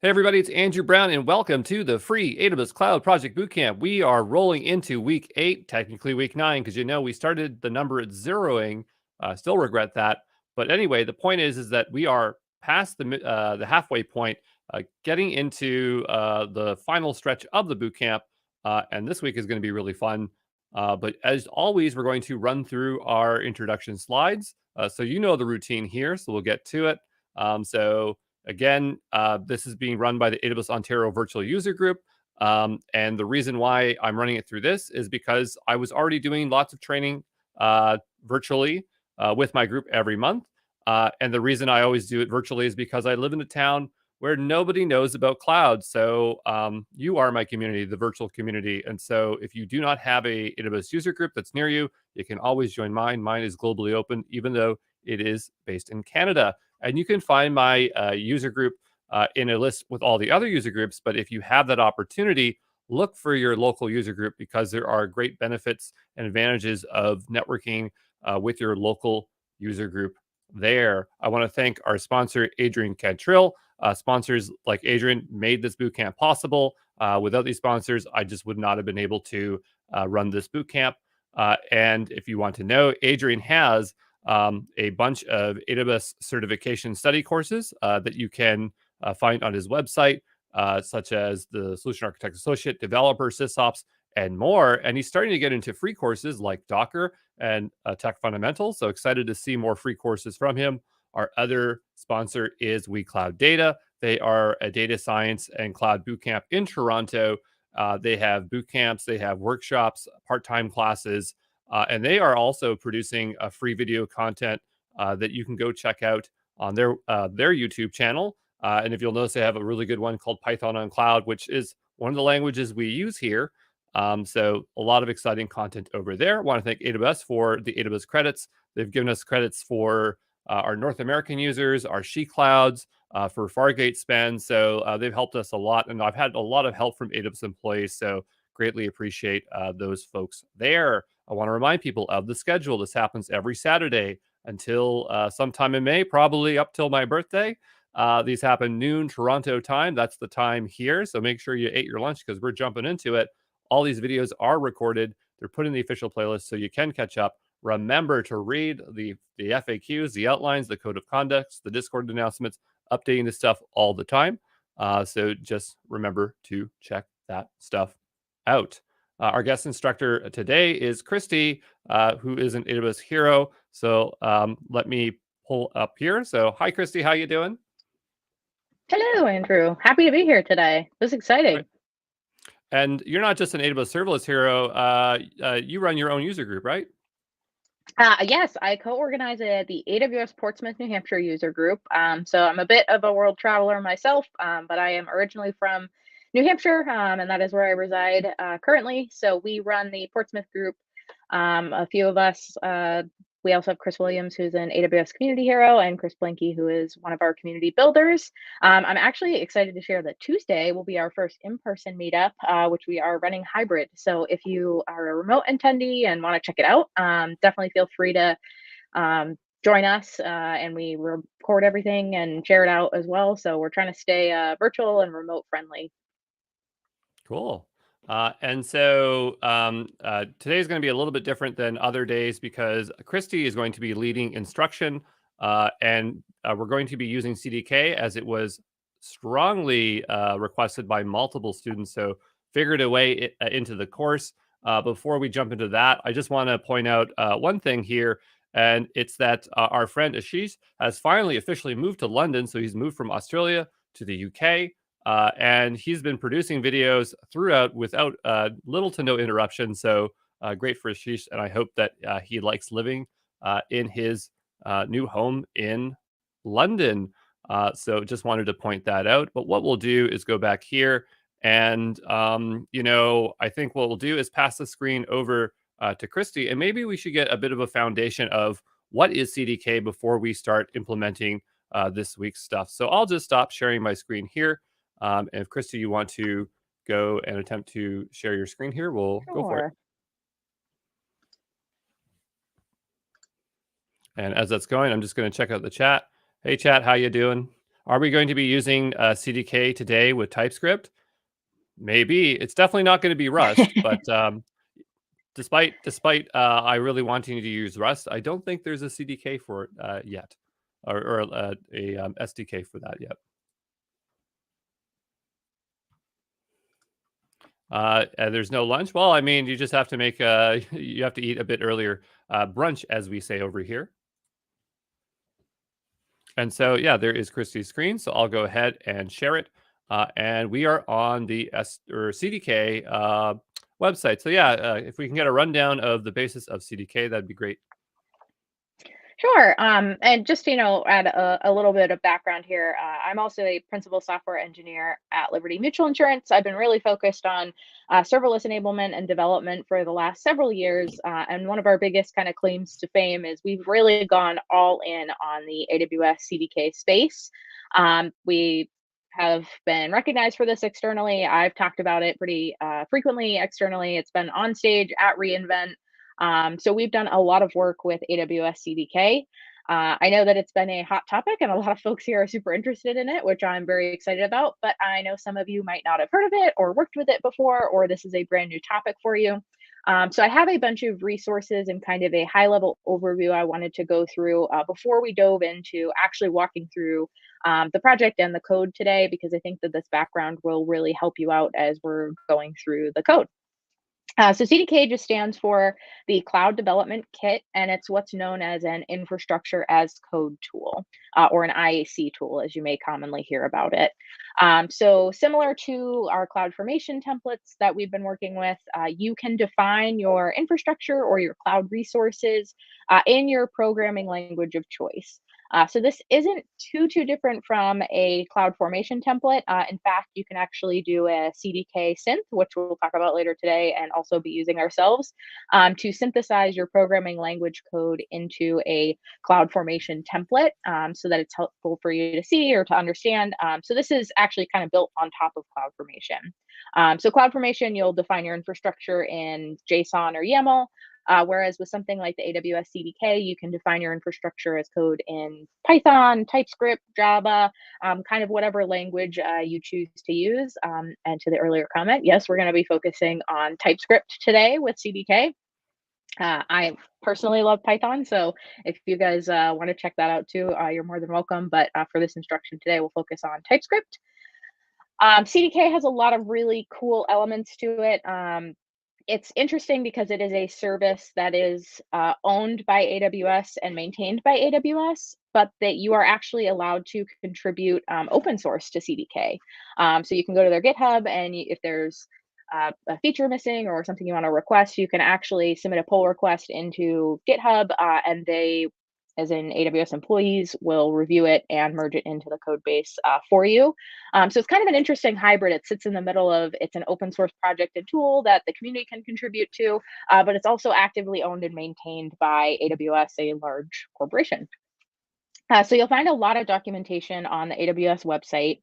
Hey everybody, it's Andrew Brown and welcome to the free AWS Cloud Project Bootcamp. We are rolling into week 8, technically week 9, because we started the number at zeroing. Still regret that. But anyway, the point is that we are past the halfway point, getting into the final stretch of the bootcamp. And this week is going to be really fun. But as always, we're going to run through our introduction slides. So you know the routine here, so we'll get to it. So again, this is being run by the AWS Ontario Virtual User Group. And the reason why I'm running it through this is because I was already doing lots of training virtually with my group every month. And the reason I always do it virtually is because I live in a town where nobody knows about cloud. So you are my community, the virtual community. And so if you do not have a AWS user group that's near you, you can always join mine. Mine is globally open, even though it is based in Canada. And you can find my user group in a list with all the other user groups. But if you have that opportunity, look for your local user group because there are great benefits and advantages of networking with your local user group there. I want to thank our sponsor, Adrian Cantrill. Sponsors like Adrian made this bootcamp possible. Without these sponsors, I just would not have been able to run this bootcamp. And if you want to know, Adrian has a bunch of AWS certification study courses that you can find on his website, such as the Solution Architect Associate, Developer, SysOps, and more. And he's starting to get into free courses like Docker and Tech Fundamentals. So excited to see more free courses from him. Our other sponsor is WeCloud They are a data science and cloud bootcamp in Toronto. They have bootcamps, they have workshops, part-time classes, and they are also producing a free video content that you can go check out on their YouTube channel. And if you'll notice, they have a really good one called Python on Cloud, which is one of the languages we use here. So a lot of exciting content over there. I want to thank AWS for the AWS credits. They've given us credits for our North American users, our She Clouds, for Fargate spend. So they've helped us a lot. And I've had a lot of help from AWS employees. So greatly appreciate those folks there. I want to remind people of the schedule. This happens every Saturday until sometime in May, probably up till my birthday. These happen noon Toronto time. That's the time here. So make sure you ate your lunch because we're jumping into it. All these videos are recorded. They're put in the official playlist so you can catch up. Remember to read the FAQs, the outlines, the code of conduct, the Discord announcements, updating this stuff all the time. So just remember to check that stuff out. Our guest instructor today is Christy, who is an AWS hero. So let me pull up here. So hi, Christy. How you doing? Hello, Andrew. Happy to be here today. This is exciting. Right. And you're not just an AWS serverless hero. You run your own user group, right? Yes, I co-organize the AWS Portsmouth, New Hampshire user group. So I'm a bit of a world traveler myself, but I am originally from New Hampshire, and that is where I reside currently. So we run the Portsmouth group. A few of us, we also have Chris Williams, who's an AWS community hero, and Chris Blinky, who is one of our community builders. I'm actually excited to share that Tuesday will be our first in-person meetup, which we are running hybrid. So if you are a remote attendee and want to check it out, definitely feel free to join us, and we record everything and share it out as well. So we're trying to stay virtual and remote friendly. Cool. And so today is going to be a little bit different than other days because Christy is going to be leading instruction, and we're going to be using CDK as it was strongly requested by multiple students. So figured a way into the course. Before we jump into that, I just want to point out one thing here, and it's that our friend Ashish has finally officially moved to London. So he's moved from Australia to the UK. And he's been producing videos throughout without little to no interruption. So great for Ashish. And I hope that he likes living in his new home in London. So just wanted to point that out. But what we'll do is go back here. And, I think what we'll do is pass the screen over to Christy. And maybe we should get a bit of a foundation of what is CDK before we start implementing this week's stuff. So I'll just stop sharing my screen here. And if Christy, you want to go and attempt to share your screen here, we'll go for it. Sure. And as that's going, I'm just going to check out the chat. Hey, chat, how you doing? Are we going to be using CDK today with TypeScript? Maybe. It's definitely not going to be Rust, but despite I really wanting to use Rust, I don't think there's a CDK for it yet, or a SDK for that yet. And there's no lunch. Well, I mean, you just have to make you have to eat a bit earlier, brunch, as we say over here. And so, yeah, there is Christy's screen. So I'll go ahead and share it. And we are on the CDK website. So yeah, if we can get a rundown of the basis of CDK, that'd be great. Sure. And just, add a little bit of background here. I'm also a principal software engineer at Liberty Mutual Insurance. I've been really focused on serverless enablement and development for the last several years. And one of our biggest kind of claims to fame is we've really gone all in on the AWS CDK space. We have been recognized for this externally. I've talked about it pretty frequently externally. It's been on stage at reInvent. So we've done a lot of work with AWS CDK. I know that it's been a hot topic and a lot of folks here are super interested in it, which I'm very excited about, but I know some of you might not have heard of it or worked with it before, or this is a brand new topic for you. So I have a bunch of resources and kind of a high level overview I wanted to go through before we dove into actually walking through the project and the code today, because I think that this background will really help you out as we're going through the code. So CDK just stands for the Cloud Development Kit, and it's what's known as an infrastructure as code tool, or an IAC tool, as you may commonly hear about it. So similar to our CloudFormation templates that we've been working with, you can define your infrastructure or your cloud resources in your programming language of choice. So this isn't too different from a CloudFormation template. In fact, you can actually do a CDK synth, which we'll talk about later today and also be using ourselves, to synthesize your programming language code into a CloudFormation template, so that it's helpful for you to see or to understand. So this is actually kind of built on top of CloudFormation. So CloudFormation, you'll define your infrastructure in JSON or YAML. Whereas with something like the AWS CDK, you can define your infrastructure as code in Python, TypeScript, Java, kind of whatever language you choose to use. And to the earlier comment, yes, we're going to be focusing on TypeScript today with CDK. I personally love Python, so if you guys want to check that out too, you're more than welcome. But for this instruction today, we'll focus on TypeScript. CDK has a lot of really cool elements to it. It's interesting because it is a service that is owned by AWS and maintained by AWS, but that you are actually allowed to contribute open source to CDK. So you can go to their GitHub, and if there's a feature missing or something you want to request, you can actually submit a pull request into GitHub, and they, as in AWS employees, will review it and merge it into the code base for you. So it's kind of an interesting hybrid. It sits in the middle of, it's an open source project and tool that the community can contribute to, but it's also actively owned and maintained by AWS, a large corporation. So you'll find a lot of documentation on the AWS website.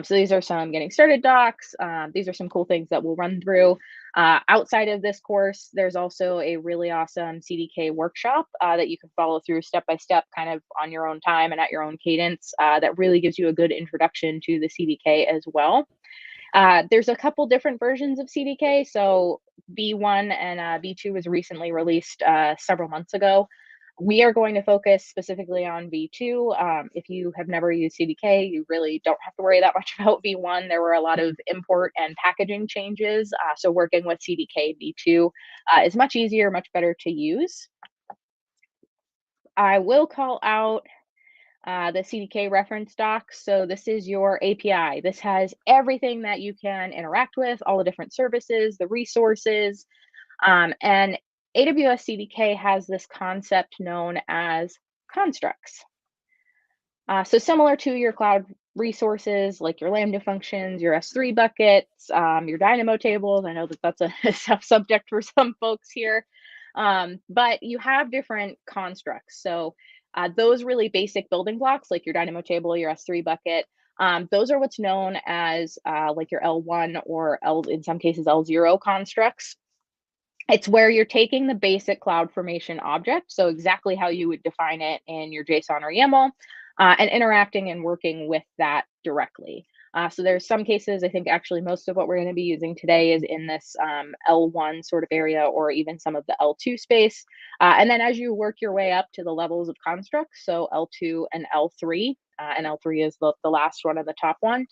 So these are some getting started docs. These are some cool things that we'll run through. Outside of this course, there's also a really awesome CDK workshop that you can follow through step by step, kind of on your own time and at your own cadence, that really gives you a good introduction to the CDK as well. There's a couple different versions of CDK. So V1 and V2 was recently released several months ago. We are going to focus specifically on V2. If you have never used CDK, you really don't have to worry that much about V1. There were a lot of import and packaging changes. So working with CDK V2 is much easier, much better to use. I will call out the CDK reference docs. So this is your API. This has everything that you can interact with, all the different services, the resources, and AWS CDK has this concept known as constructs. So similar to your cloud resources, like your Lambda functions, your S3 buckets, your Dynamo tables. I know that that's a tough subject for some folks here, but you have different constructs. So those really basic building blocks, like your Dynamo table, your S3 bucket, those are what's known as like your L1 or in some cases L0 constructs. It's where you're taking the basic CloudFormation object, so exactly how you would define it in your JSON or YAML, and interacting and working with that directly. So there's some cases, I think actually most of what we're going to be using today is in this L1 sort of area, or even some of the L2 space. And then as you work your way up to the levels of constructs, so L2 and L3 is the last one and the top one,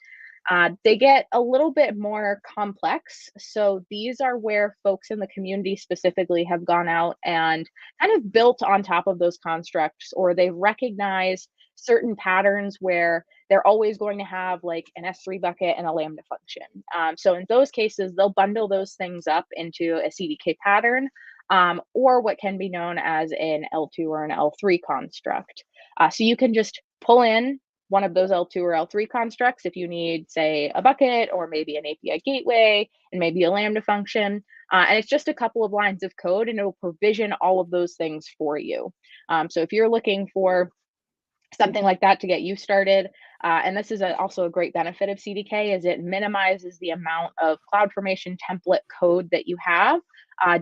they get a little bit more complex. So these are where folks in the community specifically have gone out and kind of built on top of those constructs, or they recognize certain patterns where they're always going to have like an S3 bucket and a Lambda function. So in those cases, they'll bundle those things up into a CDK pattern, or what can be known as an L2 or an L3 construct. So you can just pull in one of those L2 or L3 constructs if you need, say, a bucket or maybe an API gateway and maybe a Lambda function. And it's just a couple of lines of code and it'll provision all of those things for you. So if you're looking for something like that to get you started, and this is also a great benefit of CDK, is it minimizes the amount of CloudFormation template code that you have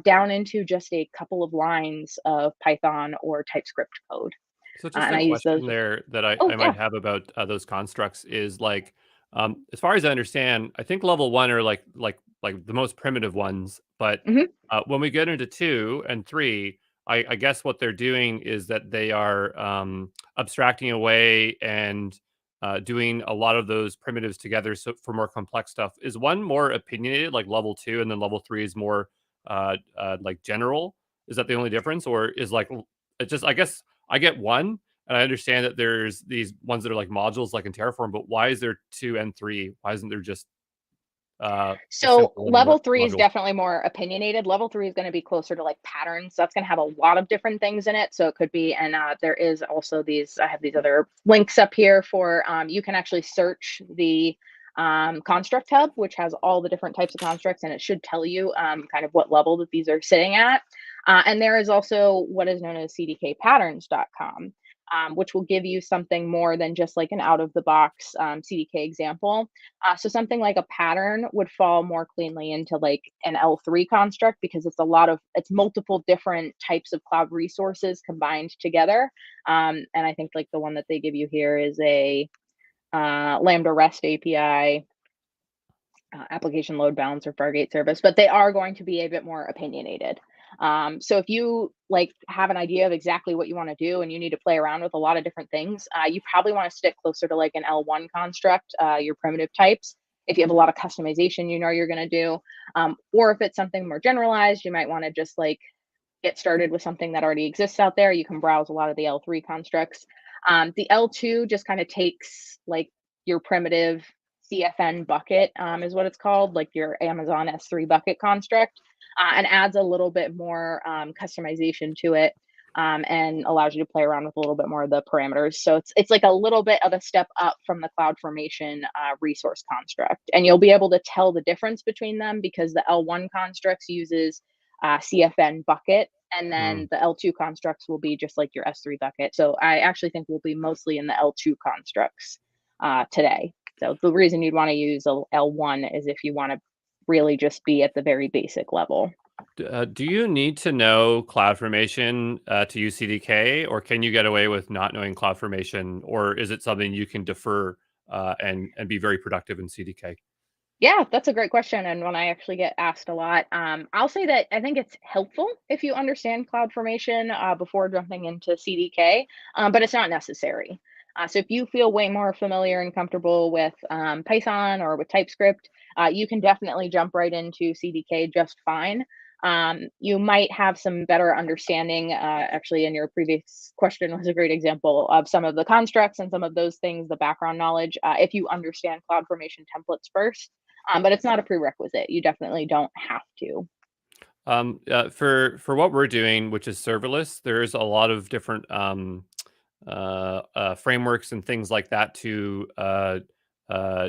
down into just a couple of lines of Python or TypeScript code. So just And a I use those. question there that I, Oh, I might yeah. have about those constructs is like, as far as I understand, I think level one are like the most primitive ones, but Mhm. when we get into 2 and 3, I guess what they're doing is that they are abstracting away and doing a lot of those primitives together. So for more complex stuff, is one more opinionated, like level 2, and then level 3 is more like general? Is that the only difference, or is like it just? I guess I get one, and I understand that there's these ones that are like modules, like in Terraform. But why is there 2 and 3? Why isn't there just a So simple one level three is module? definitely more opinionated. Level three is going to be closer to like patterns. So that's going to have a lot of different things in it. So it could be, and there is also these, I have these other links up here for, you can actually search the construct hub, which has all the different types of constructs, and it should tell you kind of what level that these are sitting at. And there is also what is known as cdkpatterns.com. Which will give you something more than just like an out of the box CDK example. So something like a pattern would fall more cleanly into like an L3 construct, because it's multiple different types of cloud resources combined together. And I think like the one that they give you here is a Lambda REST API, application load balancer, Fargate service, but they are going to be a bit more opinionated. So if you like have an idea of exactly what you want to do and you need to play around with a lot of different things, you probably want to stick closer to like an L1 construct, your primitive types. If you have a lot of customization, you're going to do, or if it's something more generalized, you might want to just like get started with something that already exists out there. You can browse a lot of the L3 constructs. The L2 just kind of takes like your primitive CFN bucket, is what it's called, like your Amazon S3 bucket construct, and adds a little bit more customization to it, and allows you to play around with a little bit more of the parameters. So it's like a little bit of a step up from the CloudFormation resource construct, and you'll be able to tell the difference between them because the L1 constructs uses CFN bucket, and Hmm. then the L2 constructs will be just like your S3 bucket. So I actually think we'll be mostly in the L2 constructs today. So the reason you'd want to use a L1 is if you want to really just be at the very basic level. Do you need to know CloudFormation to use CDK, or can you get away with not knowing CloudFormation, or is it something you can defer and be very productive in CDK? Yeah, that's a great question, and one I actually get asked a lot. I'll say that I think it's helpful if you understand CloudFormation before jumping into CDK, but it's not necessary. So if you feel way more familiar and comfortable with Python or with TypeScript, you can definitely jump right into CDK just fine. You might have some better understanding. Actually, in your previous question was a great example of some of the constructs and some of those things, the background knowledge, if you understand CloudFormation templates first. But it's not a prerequisite. You definitely don't have to. For what we're doing, which is serverless, there's a lot of different frameworks and things like that to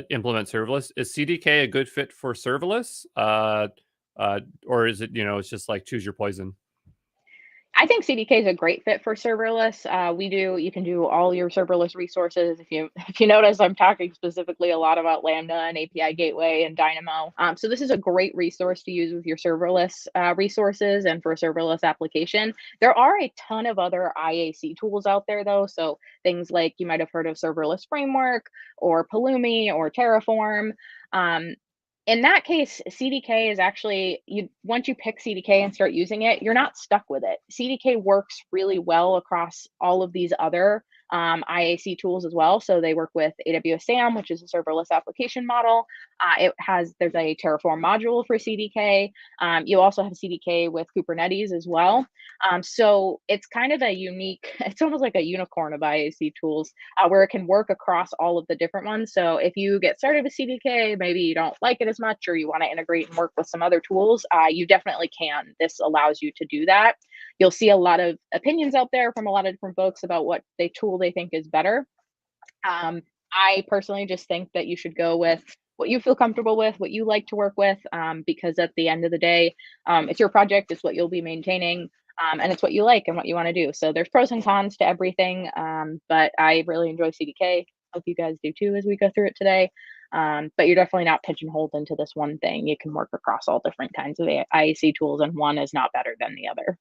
implement serverless. Is CDK a good fit for serverless, or is it it's just like choose your poison? I think CDK is a great fit for serverless. You can do all your serverless resources. If you notice, I'm talking specifically a lot about Lambda and API Gateway and Dynamo. So this is a great resource to use with your serverless resources and for a serverless application. There are a ton of other IAC tools out there though. So things like you might have heard of Serverless Framework or Pulumi or Terraform. Um, in that case, CDK is actually you once you pick CDK and start using it, you're not stuck with it. CDK works really well across all of these other IAC tools as well. So they work with AWS SAM, which is a serverless application model. There's a Terraform module for CDK. You also have CDK with Kubernetes as well. So it's kind of a unique, it's almost like a unicorn of IAC tools where it can work across all of the different ones. So if you get started with CDK, maybe you don't like it as much, or you want to integrate and work with some other tools, you definitely can. This allows you to do that. You'll see a lot of opinions out there from a lot of different folks about what tool they think is better. I personally just think that you should go with what you feel comfortable with, what you like to work with, because at the end of the day, it's your project, it's what you'll be maintaining, and it's what you like and what you want to do. So there's pros and cons to everything, but I really enjoy CDK. Hope you guys do too as we go through it today. But you're definitely not pigeonholed into this one thing. You can work across all different kinds of IAC tools, and one is not better than the other.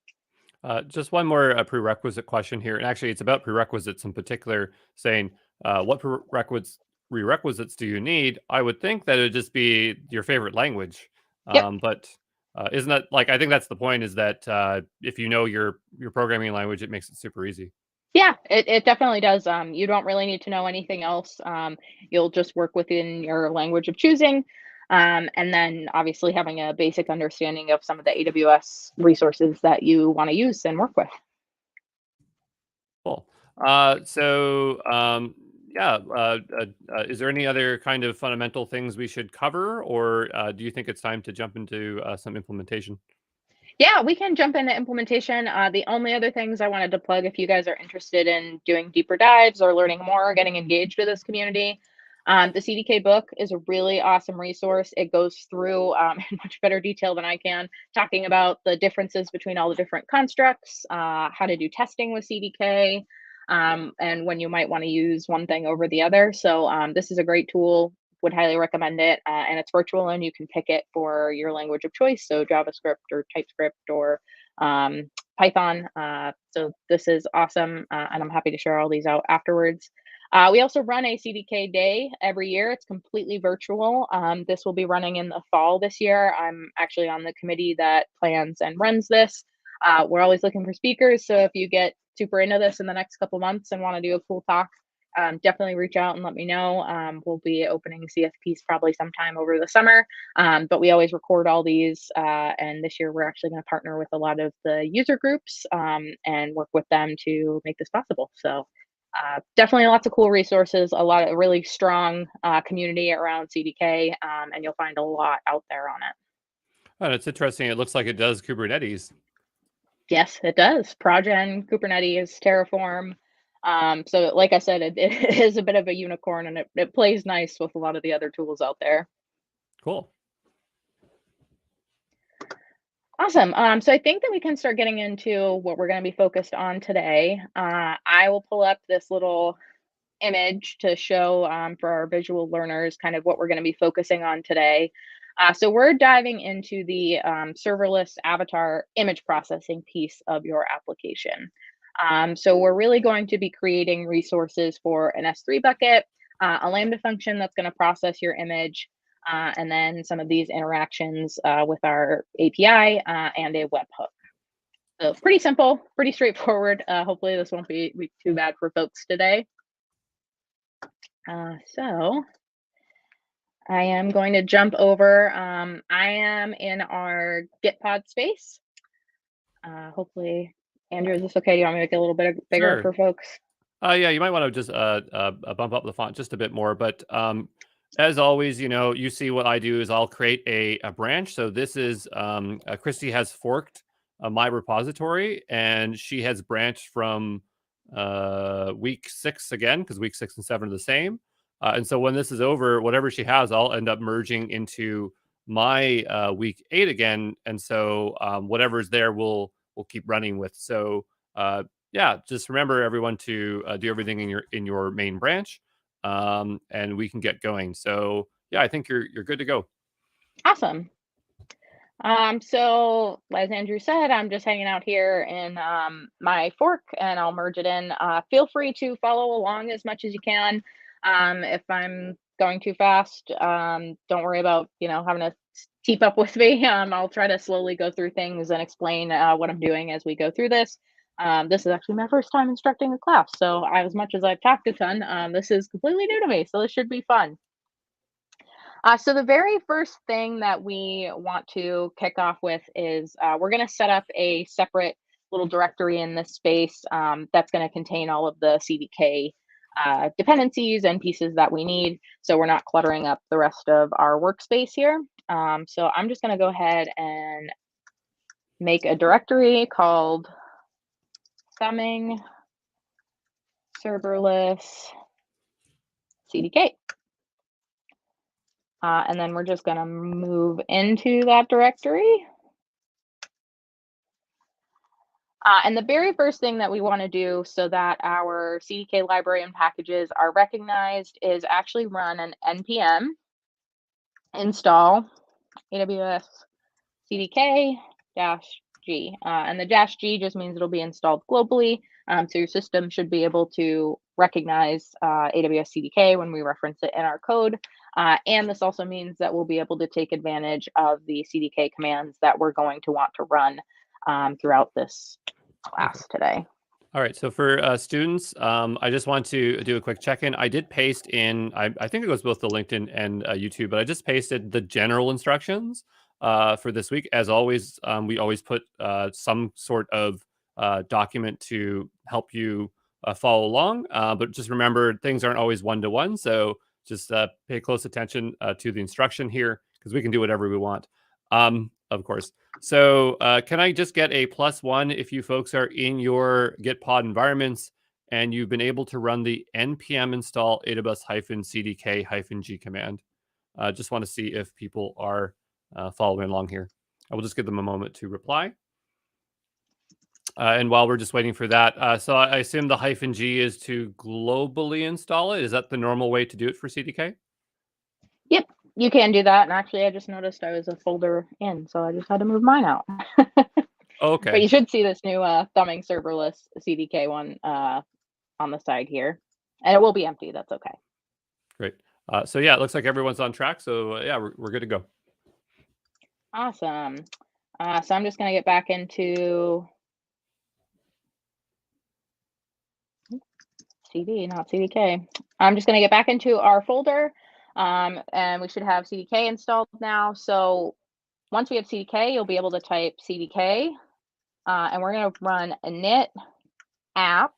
Just one more prerequisite question here, and actually, it's about prerequisites in particular. Saying what prerequisites do you need? I would think that it would just be your favorite language, Yep. but isn't that like I think that's the point? Is that if you know your programming language, it makes it super easy. Yeah, it definitely does. You don't really need to know anything else. You'll just work within your language of choosing. And then obviously having a basic understanding of some of the AWS resources that you want to use and work with. Cool. Yeah. Is there any other kind of fundamental things we should cover, or do you think it's time to jump into some implementation? Yeah, we can jump into implementation. The only other things I wanted to plug, if you guys are interested in doing deeper dives or learning more, getting engaged with this community, the CDK book is a really awesome resource. It goes through in much better detail than I can, talking about the differences between all the different constructs, how to do testing with CDK, and when you might want to use one thing over the other. So this is a great tool. Would highly recommend it, and it's virtual, and you can pick it for your language of choice, so JavaScript or TypeScript or Python. So this is awesome, and I'm happy to share all these out afterwards. We also run a CDK day every year. It's completely virtual. This will be running in the fall this year. I'm actually on the committee that plans and runs this. We're always looking for speakers, so if you get super into this in the next couple months and want to do a cool talk, definitely reach out and let me know. We'll be opening CFPs probably sometime over the summer, but we always record all these. And this year, we're actually going to partner with a lot of the user groups and work with them to make this possible. So definitely lots of cool resources, a lot of really strong community around CDK, and you'll find a lot out there on it. Oh, it's interesting. It looks like it does Kubernetes. Yes, it does. Progen, Kubernetes, Terraform. So like I said, it is a bit of a unicorn, and it plays nice with a lot of the other tools out there. Cool. Awesome. So I think that we can start getting into what we're going to be focused on today. I will pull up this little image to show for our visual learners kind of what we're going to be focusing on today. So we're diving into the serverless avatar image processing piece of your application. So we're really going to be creating resources for an S3 bucket, a Lambda function that's going to process your image, and then some of these interactions with our API and a webhook. So pretty simple, pretty straightforward. Hopefully this won't be too bad for folks today. So I am going to jump over. I am in our GitPod space. Hopefully, Andrew, is this okay? Do you want me to make it a little bit bigger Sure. for folks? Yeah, you might want to just bump up the font just a bit more. But as always, you see what I do is I'll create a branch. So this is Christy has forked my repository, and she has branched from week 6 again, because week 6 and 7 are the same. And so when this is over, whatever she has, I'll end up merging into my week 8 again. And so whatever's there will we'll keep running with. So yeah, just remember everyone to do everything in your main branch, and we can get going. So yeah, I think you're good to go. Awesome. So as Andrew said, I'm just hanging out here in my fork and I'll merge it in. Feel free to follow along as much as you can. If I'm going too fast, don't worry about, having to keep up with me. I'll try to slowly go through things and explain what I'm doing as we go through this. This is actually my first time instructing a class. So as much as I've talked a ton, this is completely new to me. So this should be fun. So the very first thing that we want to kick off with is we're going to set up a separate little directory in this space that's going to contain all of the CDK dependencies and pieces that we need. So we're not cluttering up the rest of our workspace here. So I'm just going to go ahead and make a directory called thumbing serverless CDK. And then we're just going to move into that directory. And the very first thing that we want to do so that our CDK library and packages are recognized is actually run an npm install AWS CDK -g. And the -g just means it'll be installed globally. So your system should be able to recognize AWS CDK when we reference it in our code. And this also means that we'll be able to take advantage of the CDK commands that we're going to want to run throughout this class today. All right, so for students, I just want to do a quick check-in. I did paste in, I think it was both the LinkedIn and YouTube, but I just pasted the general instructions for this week. As always, we always put some sort of document to help you follow along, but just remember things aren't always one-to-one, so just pay close attention to the instruction here because we can do whatever we want, of course. So can I just get a +1 if you folks are in your Git pod environments and you've been able to run the npm install AWS-CDK-G command? Just want to see if people are following along here. I will just give them a moment to reply. And while we're just waiting for that, so I assume the -G is to globally install it. Is that the normal way to do it for CDK? Yep, you can do that. And actually, I just noticed I was a folder in, so I just had to move mine out. Okay. But you should see this new thumbing serverless CDK one on the side here. And it will be empty. That's okay. Great. So yeah, it looks like everyone's on track. So yeah, we're good to go. Awesome. So I'm just going to get back into CD, not CDK. I'm just going to get back into our folder, and we should have CDK installed now. So once we have CDK, you'll be able to type CDK, and we're going to run init app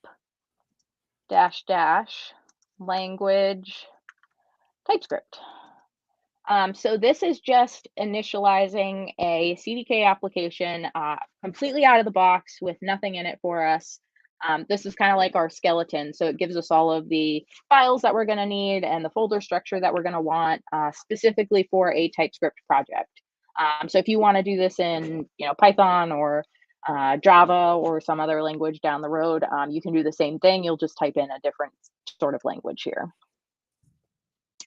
-- language TypeScript. So this is just initializing a CDK application completely out of the box with nothing in it for us. This is kind of like our skeleton. So it gives us all of the files that we're going to need and the folder structure that we're going to want specifically for a TypeScript project. So if you want to do this in Python or Java or some other language down the road, you can do the same thing. You'll just type in a different sort of language here.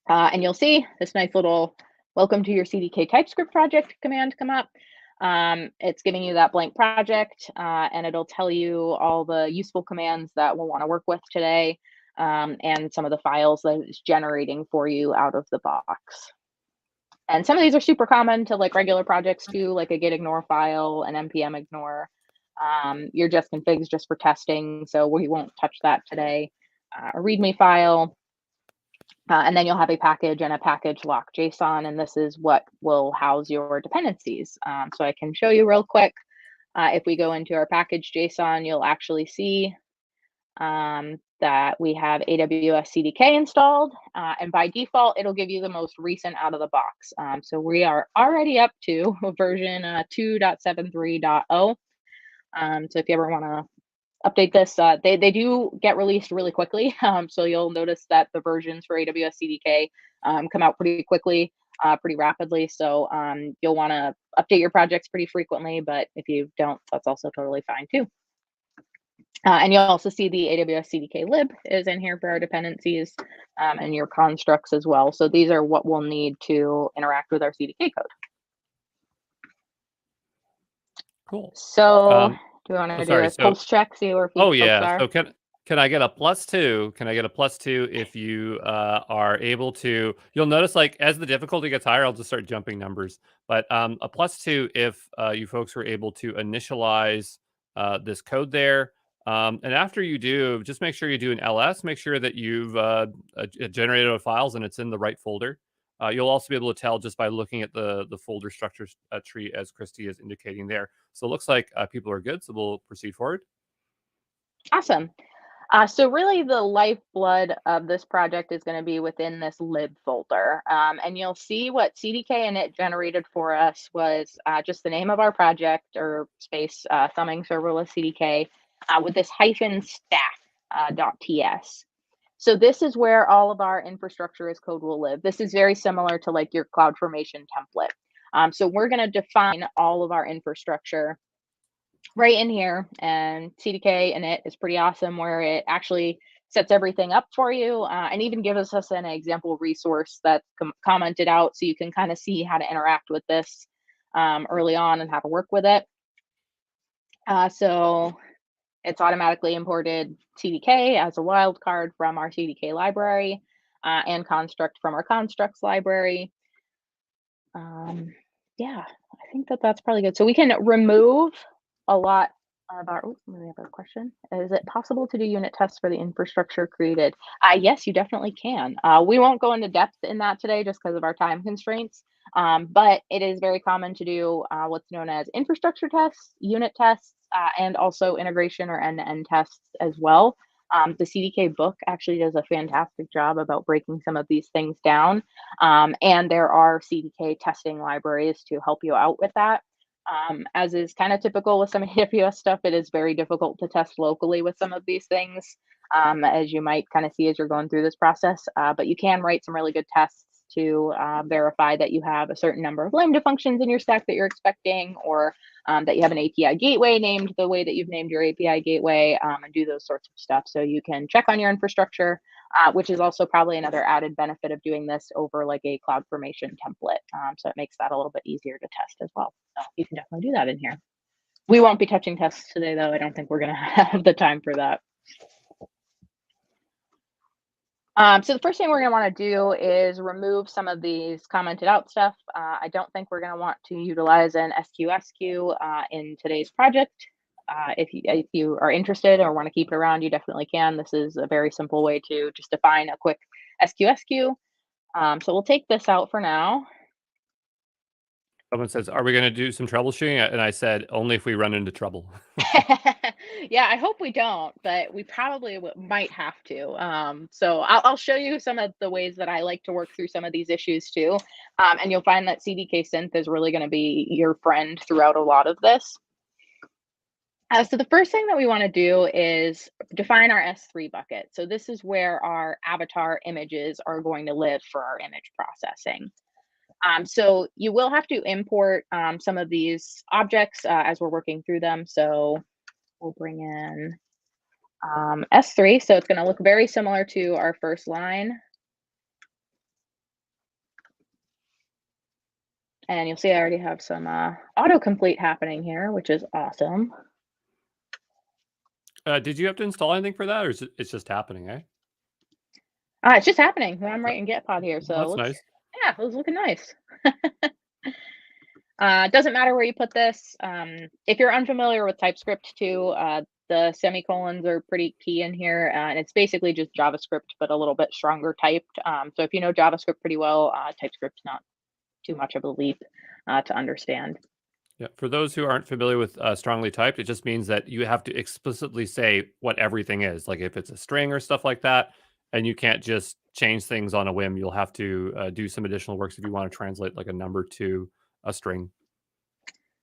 And you'll see this nice little welcome to your CDK TypeScript project command come up. It's giving you that blank project, and it'll tell you all the useful commands that we'll want to work with today, and some of the files that it's generating for you out of the box. And some of these are super common to like regular projects too, like a git ignore file, an npm ignore, your just configs just for testing, so we won't touch that today, a readme file. And then you'll have a package and a package lock JSON, and this is what will house your dependencies. So I can show you real quick. If we go into our package JSON, you'll actually see that we have AWS CDK installed, and by default, it'll give you the most recent out of the box. So we are already up to version 2.73.0. So if you ever want to update this, they do get released really quickly. So you'll notice that the versions for AWS CDK come out pretty quickly. pretty rapidly. So you'll want to update your projects pretty frequently, but if you don't, that's also totally fine too. And you'll also see the AWS CDK lib is in here for our dependencies and your constructs as well. So these are what we'll need to interact with our CDK code. Cool. So do you want to do sorry, a pulse check, see where folks yeah. are? So can I get a +2? Can I get a +2 if you are able to? You'll notice, like, as the difficulty gets higher, I'll just start jumping numbers. But a +2 if you folks were able to initialize this code there. And after you do, just make sure you do an ls. Make sure that you've generated files and it's in the right folder. You'll also be able to tell just by looking at the folder structure tree, as Christy is indicating there. So it looks like people are good. So we'll proceed forward. Awesome. So really the lifeblood of this project is going to be within this lib folder. And you'll see what CDK init generated for us was just the name of our project, or space thumbing serverless CDK with this -stack.ts. So this is where all of our infrastructure as code will live. This is very similar to like your CloudFormation template. So we're going to define all of our infrastructure right in here, and CDK init is pretty awesome, where it actually sets everything up for you and even gives us an example resource that's commented out, so you can kind of see how to interact with this early on and how to work with it. So it's automatically imported CDK as a wildcard from our CDK library and construct from our constructs library. Yeah, I think that's probably good. So we can remove a lot of our, oh, we have a question. Is it possible to do unit tests for the infrastructure created? Yes, you definitely can. We won't go into depth in that today just because of our time constraints, but it is very common to do what's known as infrastructure tests, unit tests, and also integration or end-to-end tests as well. The CDK book actually does a fantastic job about breaking some of these things down. And there are CDK testing libraries to help you out with that. As is kind of typical with some AWS stuff, it is very difficult to test locally with some of these things, as you might kind of see as you're going through this process. But you can write some really good tests to verify that you have a certain number of Lambda functions in your stack that you're expecting, or that you have an API gateway named the way that you've named your API gateway, and do those sorts of stuff. So you can check on your infrastructure, which is also probably another added benefit of doing this over like a CloudFormation template. So it makes that a little bit easier to test as well. So you can definitely do that in here. We won't be touching tests today, though. I don't think we're going to have the time for that. So the first thing we're going to want to do is remove some of these commented out stuff. I don't think we're going to want to utilize an SQSQ in today's project. If you are interested or want to keep it around, you definitely can. This is a very simple way to just define a quick SQSQ. So we'll take this out for now. Someone says, "Are we going to do some troubleshooting?" And I said, "Only if we run into trouble." Yeah, I hope we don't, but we probably might have to. So I'll show you some of the ways that I like to work through some of these issues too. And you'll find that CDK Synth is really going to be your friend throughout a lot of this. So the first thing that we want to do is define our S3 bucket. So this is where our avatar images are going to live for our image processing. So you will have to import some of these objects as we're working through them. So we'll bring in S3. So it's going to look very similar to our first line. And you'll see I already have some autocomplete happening here, which is awesome. Did you have to install anything for that, or is it's just happening, eh? It's just happening. I'm right in GitPod here. So That's nice. Yeah, it was looking nice. Doesn't matter where you put this. If you're unfamiliar with TypeScript too, the semicolons are pretty key in here, and it's basically just JavaScript, but a little bit stronger typed. So if you know JavaScript pretty well, TypeScript's not too much of a leap to understand. Yeah, for those who aren't familiar with strongly typed, it just means that you have to explicitly say what everything is. Like if it's a string or stuff like that, and you can't just change things on a whim. You'll have to do some additional works if you want to translate like a number to a string.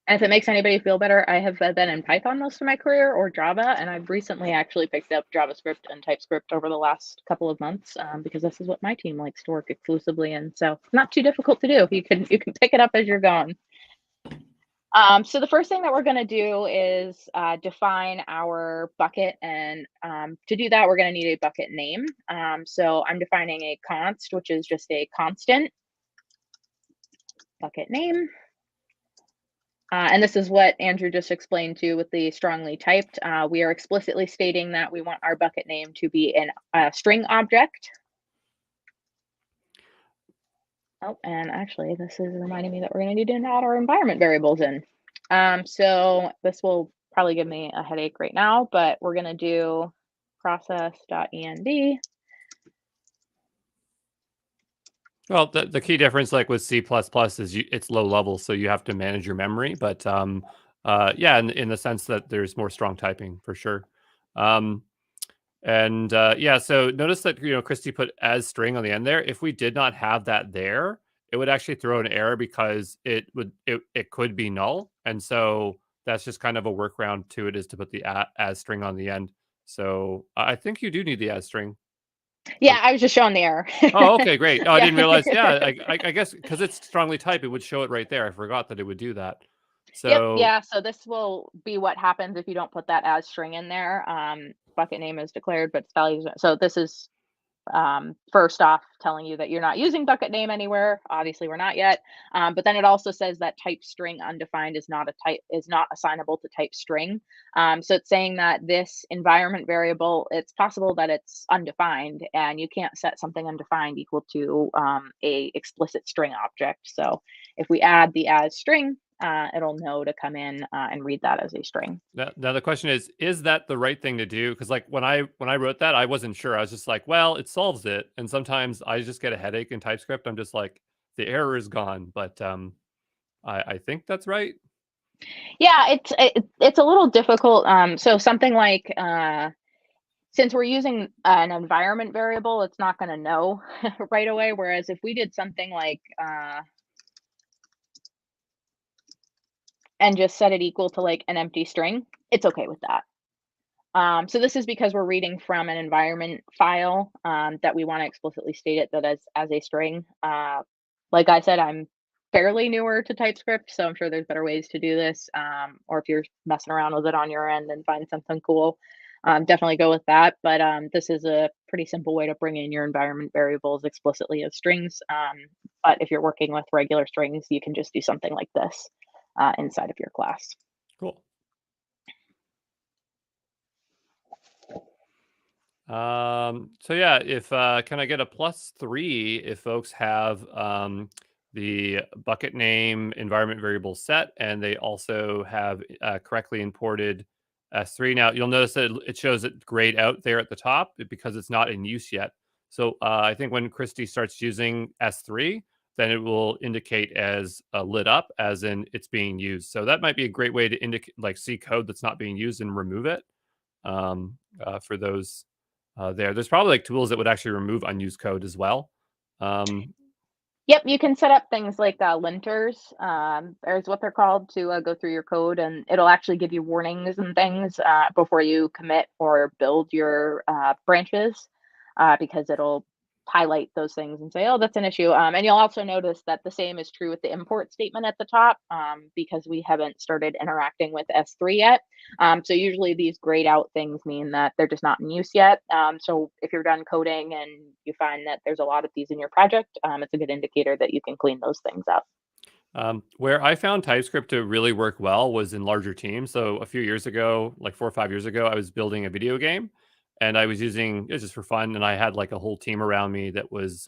And if it makes anybody feel better, I have been in Python most of my career or Java, and I've recently actually picked up JavaScript and TypeScript over the last couple of months because this is what my team likes to work exclusively in. So not too difficult to do. You can pick it up as you're going. So the first thing that we're going to do is define our bucket, and to do that, we're going to need a bucket name. So I'm defining a const, which is just a constant bucket name. And this is what Andrew just explained too with the strongly typed. We are explicitly stating that we want our bucket name to be a string object. Oh, and actually, this is reminding me that we're going to need to add our environment variables in. So this will probably give me a headache right now, but we're going to do process.env. Well, the key difference, like with C++, is it's low level, so you have to manage your memory. But yeah, in the sense that there's more strong typing for sure. Yeah, so notice that Christy put as string on the end there. If we did not have that there, it would actually throw an error because it could be null, and so that's just kind of a workaround to it, is to put the as string on the end. So I think you do need the as string. Yeah, I was just showing the error. Oh, okay, great. Oh, I Yeah. didn't realize. Yeah, I guess because it's strongly typed, it would show it right there. I forgot that it would do that. Yep. So Yeah. So this will be what happens if you don't put that as string in there. Bucket name is declared, but its values. So this is first off telling you that you're not using bucket name anywhere. Obviously, we're not yet. But then it also says that type string undefined is not assignable to type string. So it's saying that this environment variable, it's possible that it's undefined, and you can't set something undefined equal to a explicit string object. So if we add the as string, it'll know to come in and read that as a string. now the question is that the right thing to do? Because like when I wrote that, I wasn't sure. I was just like, well, it solves it. And sometimes I just get a headache in TypeScript. I'm just like, the error is gone. But I think that's right. Yeah, it's a little difficult. So something like since we're using an environment variable, it's not going to know right away. Whereas if we did something like and just set it equal to like an empty string, it's okay with that. So this is because we're reading from an environment file that we want to explicitly state it that as a string. Like I said, I'm fairly newer to TypeScript, so I'm sure there's better ways to do this. Or if you're messing around with it on your end and find something cool, definitely go with that. But this is a pretty simple way to bring in your environment variables explicitly as strings. But if you're working with regular strings, you can just do something like this inside of your class. Cool. So yeah, if can I get a +3 if folks have the bucket name environment variable set, and they also have correctly imported S3. Now you'll notice that it shows it grayed out there at the top because it's not in use yet. So I think when Christy starts using S3, then it will indicate as lit up, as in it's being used. So that might be a great way to indicate, like, see code that's not being used and remove it for those. There's probably like tools that would actually remove unused code as well. Yep, you can set up things like linters, is what they're called, to go through your code, and it'll actually give you warnings and things before you commit or build your branches, because it'll highlight those things and say, oh, that's an issue. And you'll also notice that the same is true with the import statement at the top, because we haven't started interacting with S3 yet. So usually these grayed out things mean that they're just not in use yet. So if you're done coding and you find that there's a lot of these in your project, it's a good indicator that you can clean those things up. Where I found TypeScript to really work well was in larger teams. So a few years ago, like 4 or 5 years ago, I was building a video game, and I was using it just for fun. And I had like a whole team around me that was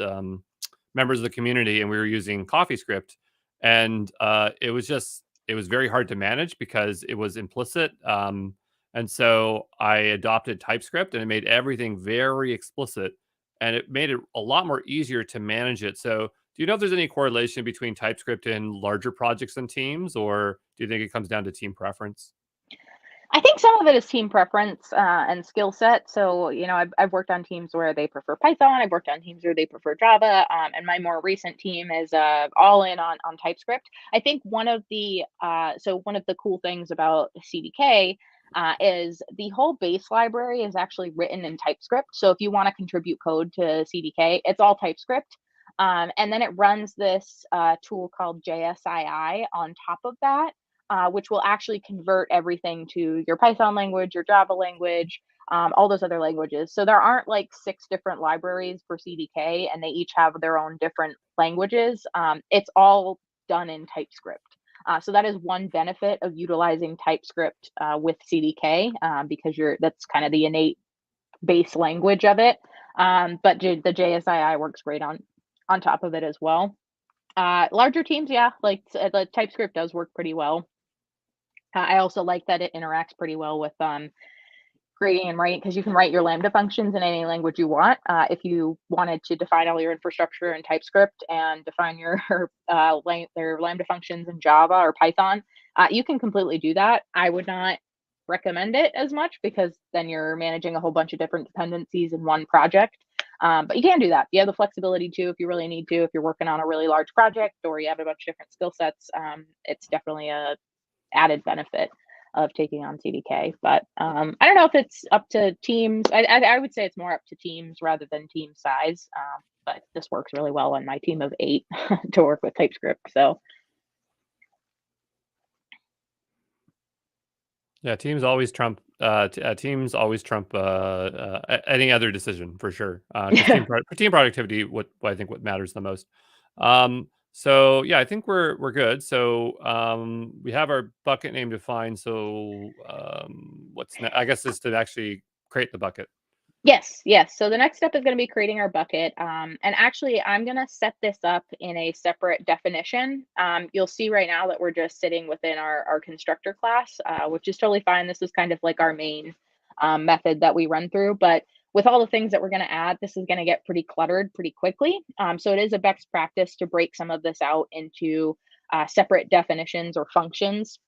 members of the community, and we were using CoffeeScript. And it was very hard to manage because it was implicit. And so I adopted TypeScript, and it made everything very explicit, and it made it a lot more easier to manage it. So do you know if there's any correlation between TypeScript and larger projects and teams, or do you think it comes down to team preference? I think some of it is team preference and skill set. So, I've worked on teams where they prefer Python. I've worked on teams where they prefer Java. And my more recent team is all in on TypeScript. I think one of the cool things about CDK is the whole base library is actually written in TypeScript. So if you want to contribute code to CDK, it's all TypeScript. And then it runs this tool called JSII on top of that, which will actually convert everything to your Python language, your Java language, all those other languages. So there aren't like 6 different libraries for CDK, and they each have their own different languages. It's all done in TypeScript. So that is one benefit of utilizing TypeScript with CDK, because that's kind of the innate base language of it. But the JSII works great on top of it as well. Larger teams, yeah, like the TypeScript does work pretty well. I also like that it interacts pretty well with creating and writing, because you can write your Lambda functions in any language you want. If you wanted to define all your infrastructure in TypeScript and define your Lambda functions in Java or Python, you can completely do that. I would not recommend it as much, because then you're managing a whole bunch of different dependencies in one project. But you can do that. You have the flexibility to, if you really need to, if you're working on a really large project or you have a bunch of different skill sets. It's definitely a added benefit of taking on CDK. But I don't know if it's up to teams. I would say it's more up to teams rather than team size. But this works really well on my team of 8 to work with TypeScript. So Yeah, teams always trump any other decision for sure. Because for team productivity, what I think what matters the most. So yeah, I think we're good. So we have our bucket name defined. So what's next? I guess is to actually create the bucket. Yes. So the next step is going to be creating our bucket. And actually, I'm going to set this up in a separate definition. You'll see right now that we're just sitting within our constructor class, which is totally fine. This is kind of like our main method that we run through. But with all the things that we're going to add, this is going to get pretty cluttered pretty quickly. So it is a best practice to break some of this out into separate definitions or functions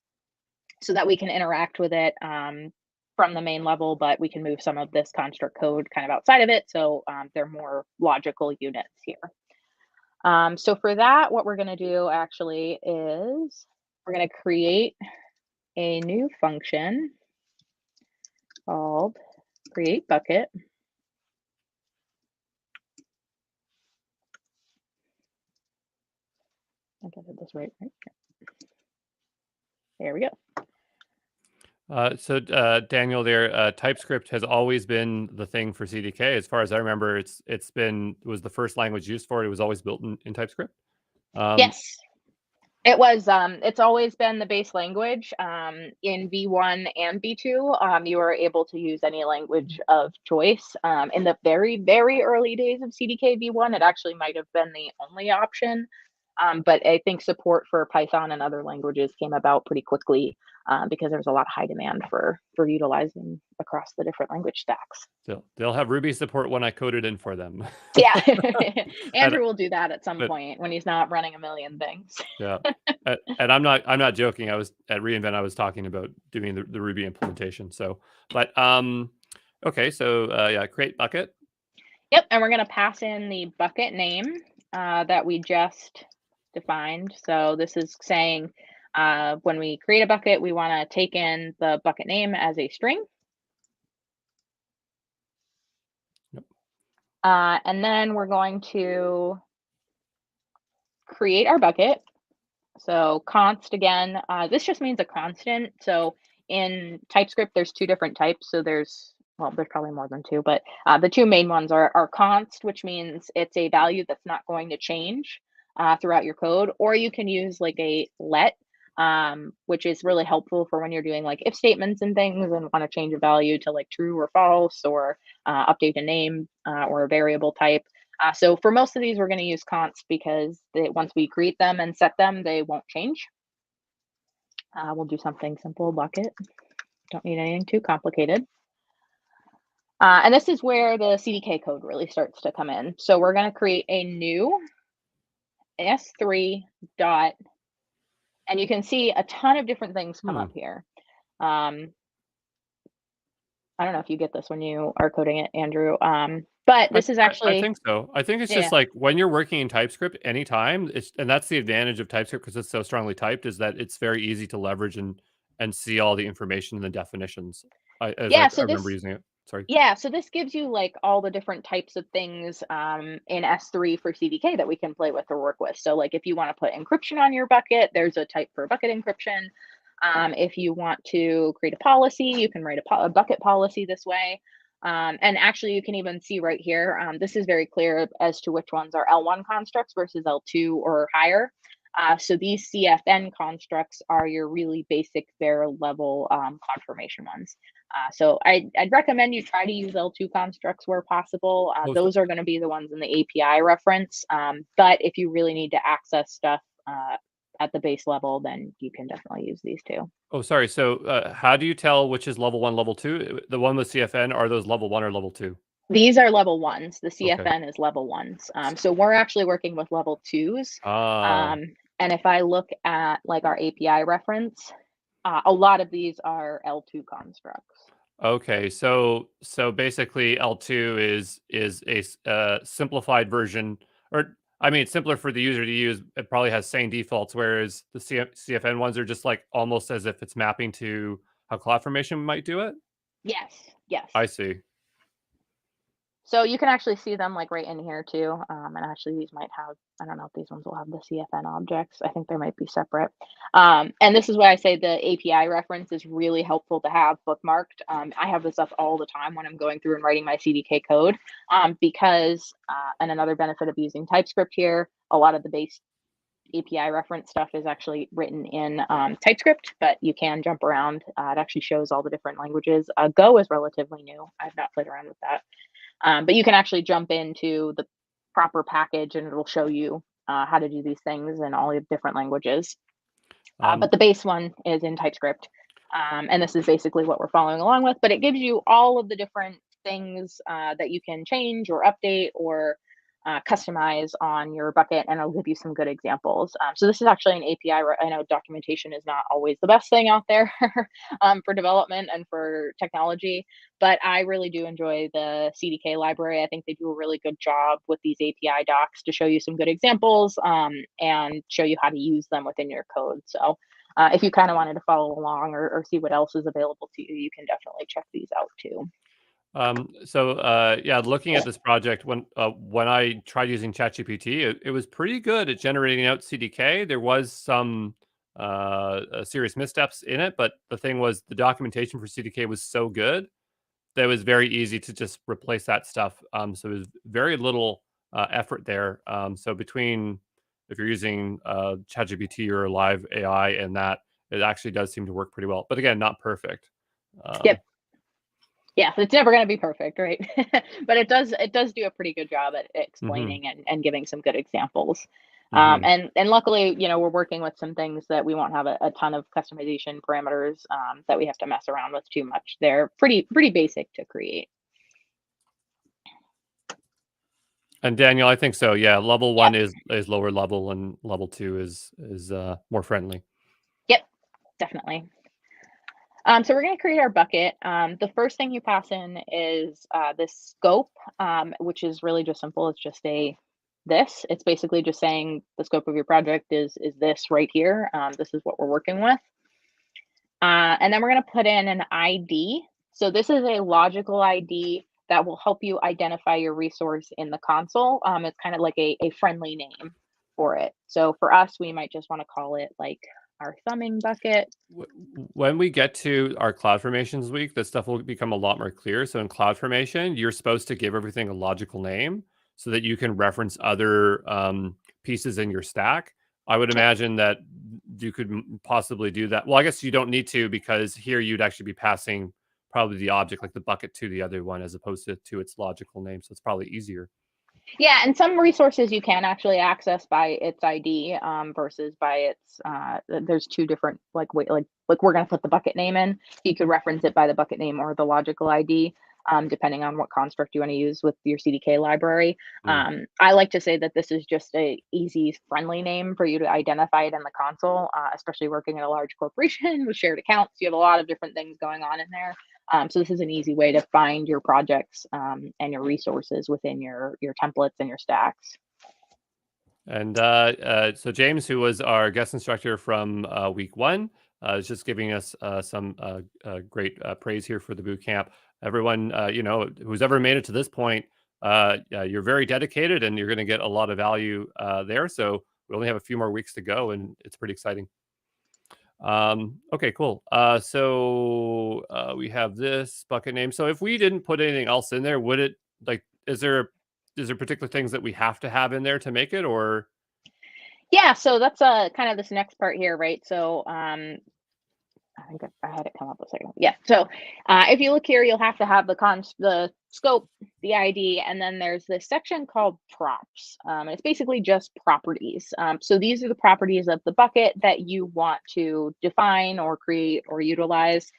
so that we can interact with it from the main level, but we can move some of this construct code kind of outside of it. So they're more logical units here. So for that, what we're going to do actually is we're going to create a new function called create bucket. I got this right? There we go. So Daniel, there TypeScript has always been the thing for CDK. As far as I remember, it was the first language used for it. It was always built in TypeScript. Yes. It was, it's always been the base language. In V1 and V2, you are able to use any language of choice. In the very, very early days of CDK V1, it actually might have been the only option. But I think support for Python and other languages came about pretty quickly because there was a lot of high demand for utilizing across the different language stacks. They'll have Ruby support when I code it in for them. Yeah, Andrew will do that at some point when he's not running a million things. Yeah, and I'm not joking. I was at reInvent. I was talking about doing the Ruby implementation. So, but okay. So yeah, create bucket. Yep, and we're going to pass in the bucket name that we just defined. So this is saying when we create a bucket, we want to take in the bucket name as a string. Yep. And then we're going to create our bucket. So const again, this just means a constant. So in TypeScript, there's 2 different types. So there's probably more than 2, but the 2 main ones are const, which means it's a value that's not going to change throughout your code, or you can use like a let, which is really helpful for when you're doing like if statements and things and want to change a value to like true or false, or update a name or a variable type. So for most of these, we're going to use const because once we create them and set them, they won't change. We'll do something simple, bucket. Don't need anything too complicated. And this is where the CDK code really starts to come in. So we're going to create a new S3 dot, and you can see a ton of different things come up here. I don't know if you get this when you are coding it, Andrew. But I this is I actually, think so. I think it's just yeah. like when you're working in TypeScript anytime, and that's the advantage of TypeScript because it's so strongly typed, is that it's very easy to leverage and see all the information in the definitions. I Yeah, so remember this using it. Sorry. Yeah, so this gives you like all the different types of things in S3 for CDK that we can play with or work with. So, like if you want to put encryption on your bucket, there's a type for bucket encryption. If you want to create a policy, you can write a bucket policy this way. And actually, you can even see right here, this is very clear as to which ones are L1 constructs versus L2 or higher. So these CFN constructs are your really basic bare level CloudFormation ones. So I'd recommend you try to use L2 constructs where possible. Oh, so, Those are going to be the ones in the API reference. But if you really need to access stuff at the base level, then you can definitely use these two. oh, sorry. So, how do you tell which is level 1, level 2? The one with CFN, are those level 1 or level 2? These are level ones. The Okay. CFN is level ones. So we're actually working with level twos. Ah, And if I look at like our API reference, a lot of these are L2 constructs. okay. So basically, L2 is a simplified version, or I mean, it's simpler for the user to use. It probably has same defaults, whereas the CFN ones are just like almost as if it's mapping to how CloudFormation might do it. Yes, yes. I see. So you can actually see them like right in here too. And actually these might have, I don't know if these ones will have the CFN objects. I think they might be separate. And this is why I say the API reference is really helpful to have bookmarked. I have this up all the time when I'm going through and writing my CDK code because, and another benefit of using TypeScript here, a lot of the base API reference stuff is actually written in TypeScript, but you can jump around. It actually shows all the different languages. Go is relatively new. I've not played around with that. But you can actually jump into the proper package and it'll show you how to do these things in all the different languages. Um, But the base one is in TypeScript. And this is basically what we're following along with, but it gives you all of the different things that you can change or update or customize on your bucket, and it'll give you some good examples. So this is actually an API. I know documentation is not always the best thing out there for development and for technology, but I really do enjoy the CDK library. I think they do a really good job with these API docs to show you some good examples and show you how to use them within your code. So if you kind of wanted to follow along or see what else is available to you, you can definitely check these out too. yeah, looking at this project, when I tried using ChatGPT, it was pretty good at generating out CDK. There was some serious missteps in it, but the thing was the documentation for CDK was so good that it was very easy to just replace that stuff. So it was very little effort there. So between if you're using ChatGPT or Live AI and that, it actually does seem to work pretty well. But again, not perfect. Um, Yep. Yeah, it's never going to be perfect, right? But it does do a pretty good job at mhm, explaining and giving some good examples. mhm. And luckily, we're working with some things that we won't have a ton of customization parameters that we have to mess around with too much. They're pretty basic to create. And Daniel, I think so. Yeah, level Yep, 1 is lower level, and level 2 is more friendly. yep, definitely. So we're going to create our bucket. The first thing you pass in is this scope, which is really just simple. It's just this. It's basically just saying the scope of your project is this right here. This is what we're working with. And then we're going to put in an ID. So this is a logical ID that will help you identify your resource in the console. It's kind of like a friendly name for it. So for us, we might just want to call it like our thumbing bucket. When we get to our CloudFormations week, this stuff will become a lot more clear. So in CloudFormation, you're supposed to give everything a logical name so that you can reference other pieces in your stack. I would imagine that you could possibly do that. Well, I guess you don't need to, because here you'd actually be passing probably the object, like the bucket, to the other one as opposed to its logical name. So it's probably easier. Yeah, and some resources you can actually access by its ID versus by its. There's two different like we're gonna put the bucket name in. You could reference it by the bucket name or the logical ID, depending on what construct you want to use with your CDK library. Mm. I like to say that this is just a easy, friendly name for you to identify it in the console, especially working in a large corporation with shared accounts. You have a lot of different things going on in there. So this is an easy way to find your projects and your resources within your templates and your stacks. And so James, who was our guest instructor from week 1, is just giving us some great praise here for the boot camp. Everyone, who's ever made it to this point, you're very dedicated, and you're going to get a lot of value there. So we only have a few more weeks to go, and it's pretty exciting. Okay, cool. So we have this bucket name. So if we didn't put anything else in there, would it is there particular things that we have to have in there to make it, or? Yeah, so that's kind of this next part here, right? So I think I had it come up a second. Yeah. So if you look here, you'll have to have the scope, the ID, and then there's this section called props. It's basically just properties. So these are the properties of the bucket that you want to define or create or utilize.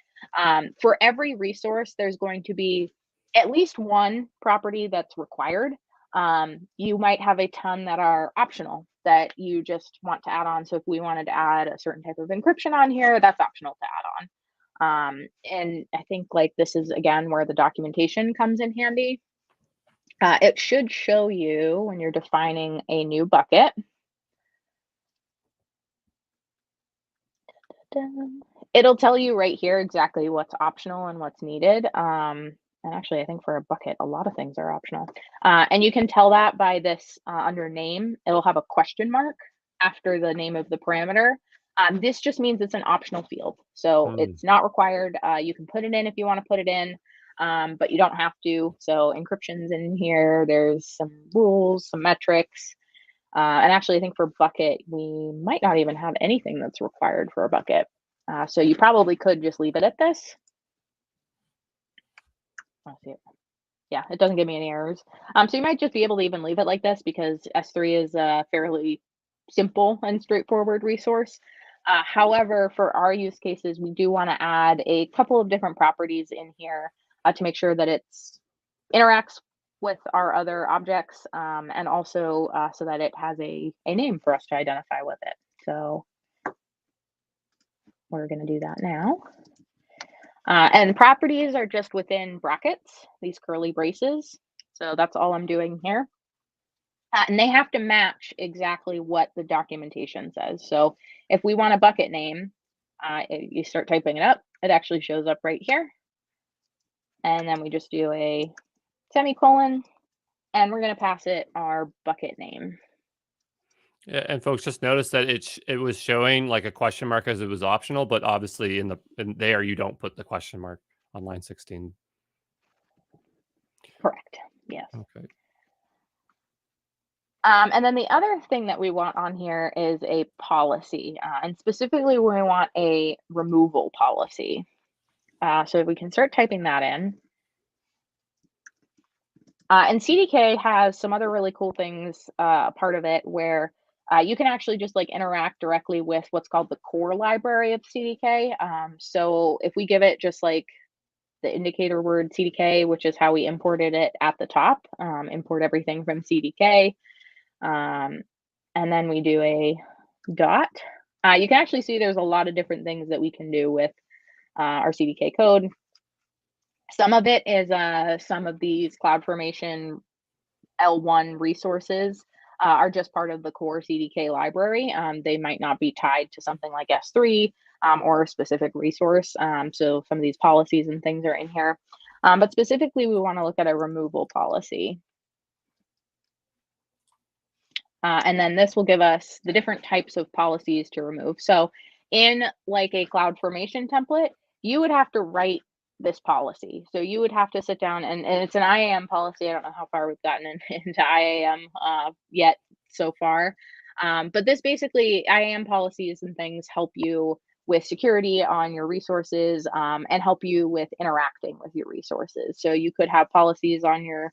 For every resource, there's going to be at least one property that's required. You might have a ton that are optional that you just want to add on. So if we wanted to add a certain type of encryption on here, that's optional to add on. And I think like this is again where the documentation comes in handy. It should show you when you're defining a new bucket. It'll tell you right here exactly what's optional and what's needed. And actually, I think for a bucket, a lot of things are optional. And you can tell that by this under name, it'll have a question mark after the name of the parameter. This just means it's an optional field. So it's not required. You can put it in if you want to put it in, but you don't have to. So encryption's in here. There's some rules, some metrics. And actually, I think for bucket, we might not even have anything that's required for a bucket. So you probably could just leave it at this. Let's see it. Yeah, it doesn't give me any errors. So you might just be able to even leave it like this because S3 is a fairly simple and straightforward resource. However, for our use cases, we do want to add a couple of different properties in here to make sure that it interacts with our other objects and also so that it has a name for us to identify with it. So we're going to do that now. And properties are just within brackets, these curly braces. So that's all I'm doing here. And they have to match exactly what the documentation says. So if we want a bucket name, you start typing it up, it actually shows up right here. And then we just do a semicolon, and we're going to pass it our bucket name. Yeah, and folks, just notice that it was showing like a question mark as it was optional, but obviously in there you don't put the question mark on line 16. Correct. Yes. Okay. And then the other thing that we want on here is a policy, and specifically we want a removal policy. So we can start typing that in. And CDK has some other really cool things part of it where you can actually just like interact directly with what's called the core library of CDK. So if we give it just like the indicator word CDK, which is how we imported it at the top, import everything from CDK. And then we do a dot. You can actually see there's a lot of different things that we can do with our CDK code. Some of it is some of these CloudFormation L1 resources are just part of the core CDK library. They might not be tied to something like S3 or a specific resource. So some of these policies and things are in here. But specifically, we want to look at a removal policy. And then this will give us the different types of policies to remove. So in like a CloudFormation template, you would have to write this policy. So you would have to sit down and it's an IAM policy. I don't know how far we've gotten into IAM yet so far. But this basically, IAM policies and things help you with security on your resources and help you with interacting with your resources. So you could have policies on your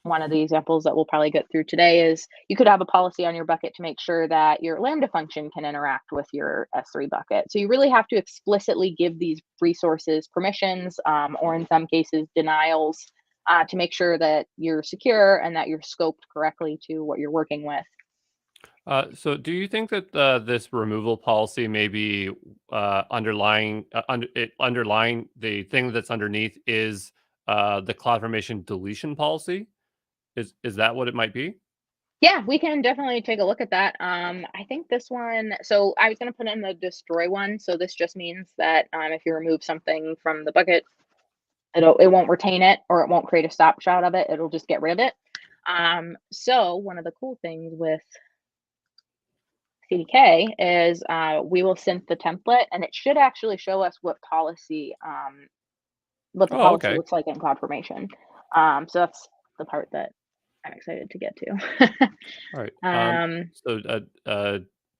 one of the examples that we'll probably get through today is you could have a policy on your bucket to make sure that your Lambda function can interact with your S3 bucket. So you really have to explicitly give these resources permissions or in some cases denials to make sure that you're secure and that you're scoped correctly to what you're working with. So do you think that this removal policy may be underlying underlying the thing that's underneath is the CloudFormation deletion policy? Is that what it might be? Yeah, we can definitely take a look at that. I think this one, so I was going to put in the destroy one. So this just means that if you remove something from the bucket, it won't retain it, or it won't create a stop shot of it. It'll just get rid of it. So one of the cool things with CDK is we will synth the template, and it should actually show us what the Oh, policy okay. looks like in CloudFormation. So that's the part that I'm excited to get to. All right. So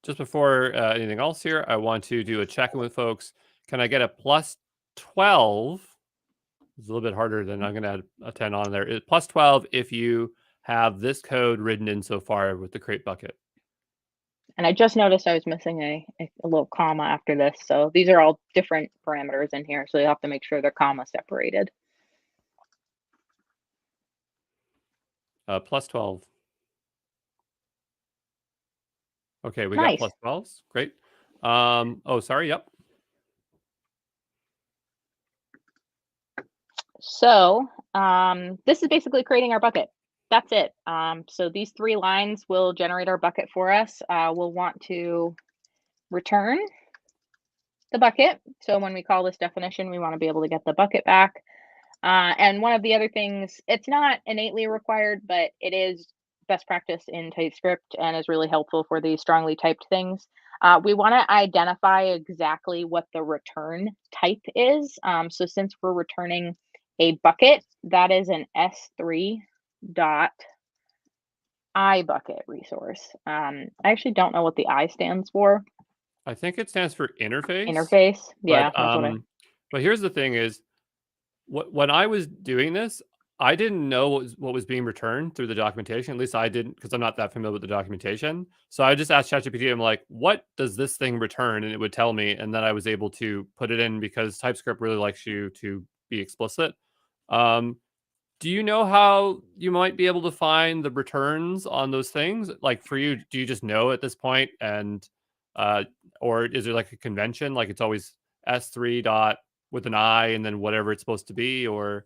just before anything else here, I want to do a check-in with folks. Can I get a plus 12? It's a little bit harder than I'm going to add a 10 on there. Plus 12 if you have this code written in so far with the crate bucket. And I just noticed I was missing a little comma after this. So these are all different parameters in here. So you have to make sure they're comma separated. Plus 12. Okay, we got Nice. plus 12s. Great. Oh, sorry. Yep. So this is basically creating our bucket. That's it. So these 3 lines will generate our bucket for us. We'll want to return the bucket. So when we call this definition, we want to be able to get the bucket back. And one of the other things, it's not innately required, but it is best practice in TypeScript and is really helpful for these strongly typed things. We want to identify exactly what the return type is. So since we're returning a bucket, that is an S3 dot iBucket resource. I actually don't know what the I stands for. I think it stands for interface, Interface. Yeah, but that's what I. but here's the thing is when I was doing this, I didn't know what was being returned through the documentation. At least I didn't, because I'm not that familiar with the documentation. So I just asked ChatGPT, I'm like, what does this thing return? And it would tell me, and then I was able to put it in because TypeScript really likes you to be explicit. Um, do you know how you might be able to find the returns on those things? Like for you, do you just know at this point, and uh, or is there like a convention, like it's always S3 dot with an I and then whatever it's supposed to be, or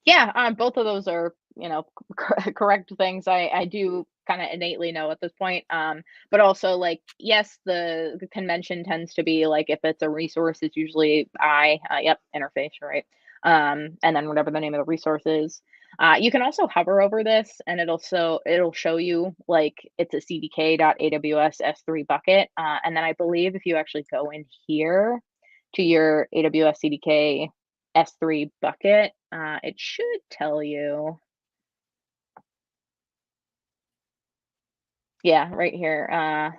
Yeah, both of those are, correct things. I do kind of innately know at this point. But also like, yes, the convention tends to be like if it's a resource, it's usually yep, interface, right? And then whatever the name of the resource is. You can also hover over this, and it'll show you like it's a cdk.aws s3 bucket. And then I believe if you actually go in here to your AWS CDK S3 bucket, it should tell you. Yeah, right here.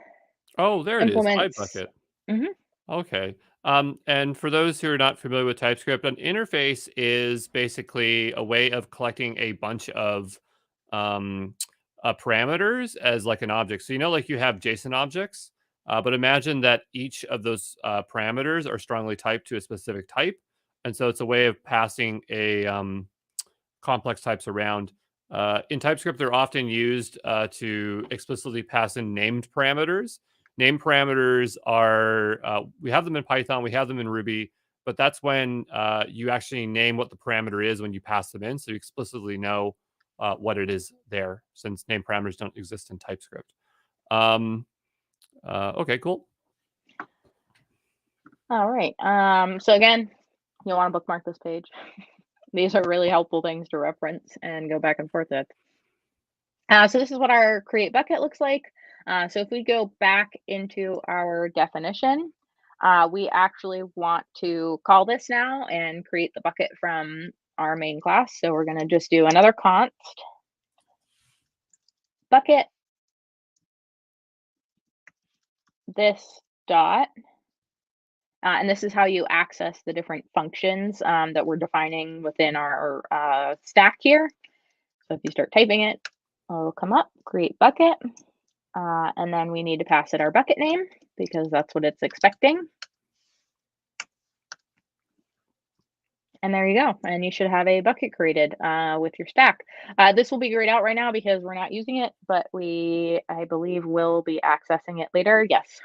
oh, there it is, Implements. iBucket. Mhm. Okay. And for those who are not familiar with TypeScript, an interface is basically a way of collecting a bunch of um, parameters as like an object. So like you have JSON objects, but imagine that each of those parameters are strongly typed to a specific type, and so it's a way of passing a complex types around. In TypeScript, they're often used to explicitly pass in named parameters. Named parameters are, we have them in Python, we have them in Ruby, but that's when you actually name what the parameter is when you pass them in. So you explicitly know what it is there, since named parameters don't exist in TypeScript. Okay, cool. All right. So again, you'll want to bookmark this page. These are really helpful things to reference and go back and forth with. So this is what our create bucket looks like. So if we go back into our definition, we actually want to call this now and create the bucket from our main class. So we're going to just do another const bucket, this dot, and this is how you access the different functions that we're defining within our stack here. So if you start typing it, it'll come up, create bucket, and then we need to pass it our bucket name because that's what it's expecting. And there you go. And you should have a bucket created with your stack. This will be grayed out right now because we're not using it, but I believe, will be accessing it later. Yes.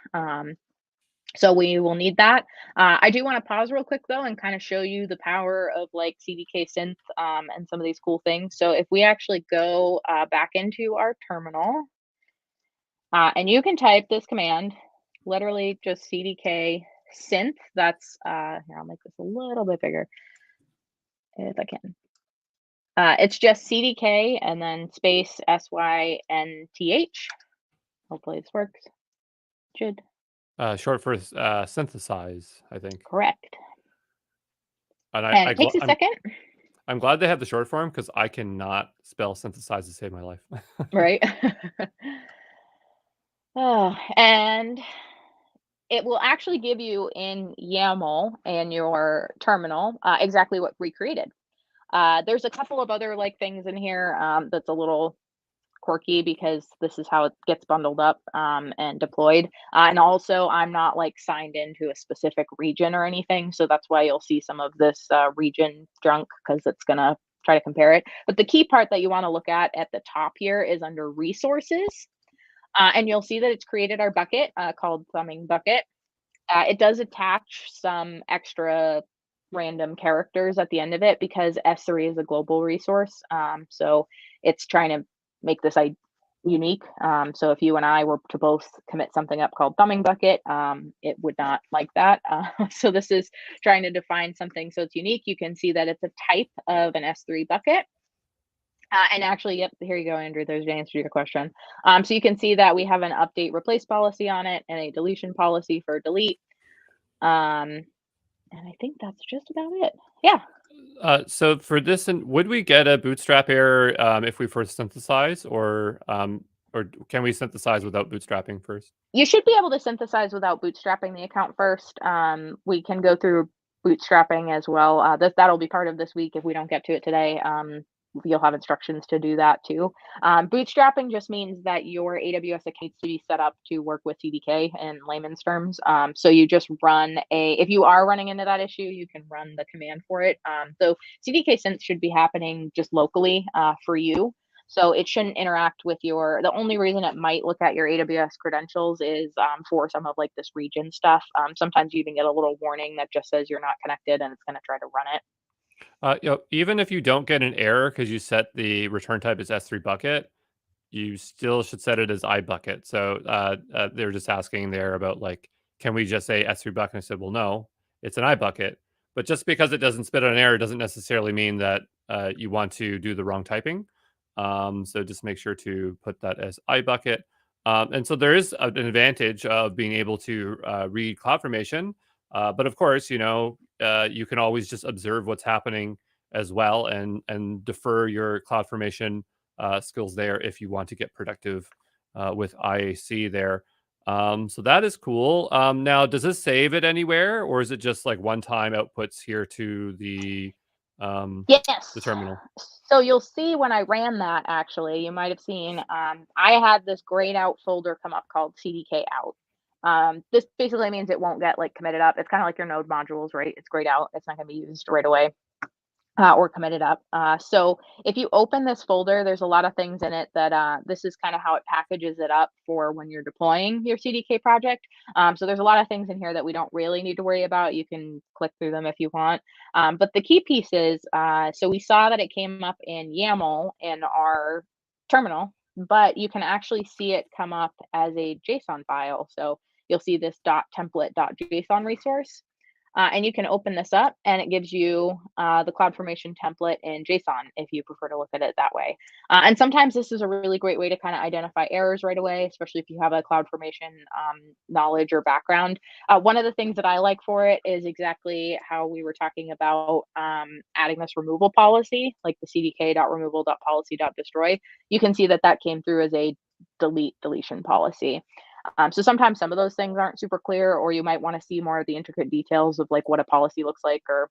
So we will need that. I do want to pause real quick though and kind of show you the power of like CDK Synth and some of these cool things. So if we actually go back into our terminal, and you can type this command, literally just CDK Synth. That's here, I'll make this a little bit bigger if I can. It's just CDK and then space SYNTH. Hopefully this works. Should. Short for synthesize, I think. Correct. And And it takes a second. I'm glad they have the short form because I cannot spell synthesize to save my life. Right. Oh, and it will actually give you in YAML in your terminal exactly what we created. There's a couple of other like things in here that's a little quirky because this is how it gets bundled up and deployed. And also, I'm not like signed into a specific region or anything, so that's why you'll see some of this region junk because it's gonna try to compare it. But the key part that you want to look at the top here is under resources. And you'll see that it's created our bucket called Thumbing Bucket. It does attach some extra random characters at the end of it because S3 is a global resource. So it's trying to make this unique. So if you and I were to both commit something up called Thumbing Bucket, it would not like that. So this is trying to define something so it's unique. You can see that it's a type of an S3 bucket. And actually, yep, here you go, Andrew. There's the answer to your question. So you can see that we have an update replace policy on it and a deletion policy for delete. And I think that's just about it. Yeah. So for this, would we get a bootstrap error if we first synthesize, or can we synthesize without bootstrapping first? You should be able to synthesize without bootstrapping the account first. We can go through bootstrapping as well. That'll be part of this week if we don't get to it today. You'll have instructions to do that too. Bootstrapping just means that your AWS account needs to be set up to work with CDK in layman's terms. So you just run if you are running into that issue, you can run the command for it. So CDK Synth should be happening just locally for you. So it shouldn't interact with the only reason it might look at your AWS credentials is for some of like this region stuff. Sometimes you even get a little warning that just says you're not connected and it's going to try to run it. Even if you don't get an error because you set the return type as S3 bucket, you still should set it as iBucket. So they're just asking there about like, can we just say S3 bucket? And I said, well, no, it's an iBucket. But just because it doesn't spit out an error doesn't necessarily mean that you want to do the wrong typing. So just make sure to put that as iBucket. And so there is an advantage of being able to read CloudFormation. But of course, you can always just observe what's happening as well and defer your CloudFormation skills there if you want to get productive with IAC there. So that is cool. Now, does this save it anywhere, or is it just like one-time outputs here to the Yes. terminal? So you'll see when I ran that, actually, you might have seen I had this grayed out folder come up called CDK out. This basically means it won't get like committed up. It's kind of like your node modules, right? It's grayed out. It's not going to be used right away. Or committed up. So if you open this folder, there's a lot of things in it that this is kind of how it packages it up for when you're deploying your CDK project. So there's a lot of things in here that we don't really need to worry about. You can click through them if you want. But the key piece is, so we saw that it came up in YAML in our terminal, but you can actually see it come up as a JSON file. So you'll see this .template.json resource. And you can open this up and it gives you the CloudFormation template in JSON if you prefer to look at it that way. And sometimes this is a really great way to kind of identify errors right away, especially if you have a CloudFormation knowledge or background. One of the things that I like for it is exactly how we were talking about adding this removal policy, like the cdk.removal.policy.destroy. You can see that that came through as a deletion policy. So sometimes some of those things aren't super clear, or you might want to see more of the intricate details of like what a policy looks like or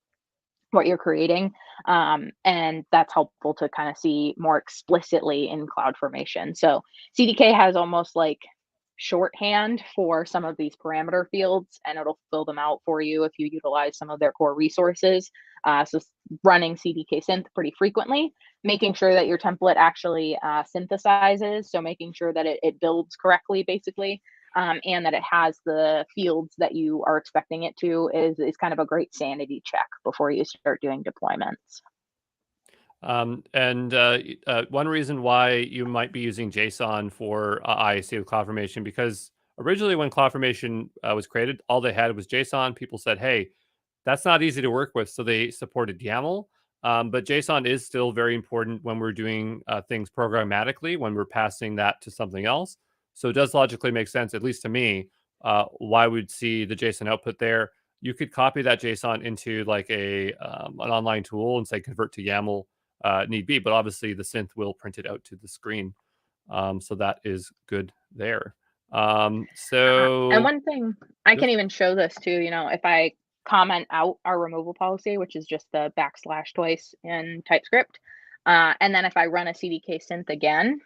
what you're creating. And that's helpful to kind of see more explicitly in CloudFormation. So CDK has almost like shorthand for some of these parameter fields, and it'll fill them out for you if you utilize some of their core resources. So running CDK synth pretty frequently, making sure that your template actually synthesizes, so making sure that it builds correctly, basically, and that it has the fields that you are expecting it to is kind of a great sanity check before you start doing deployments. One reason why you might be using JSON for IAC with CloudFormation, because originally when CloudFormation was created, all they had was JSON. People said, hey, that's not easy to work with. So they supported YAML. But JSON is still very important when we're doing things programmatically, when we're passing that to something else. So it does logically make sense, at least to me, why we'd see the JSON output there. You could copy that JSON into like an online tool and say convert to YAML need be, but obviously the synth will print it out to the screen. So that is good there. And So one thing, I can even show this too, if I comment out our removal policy, which is just the backslash twice in TypeScript, and then if I run a CDK synth again,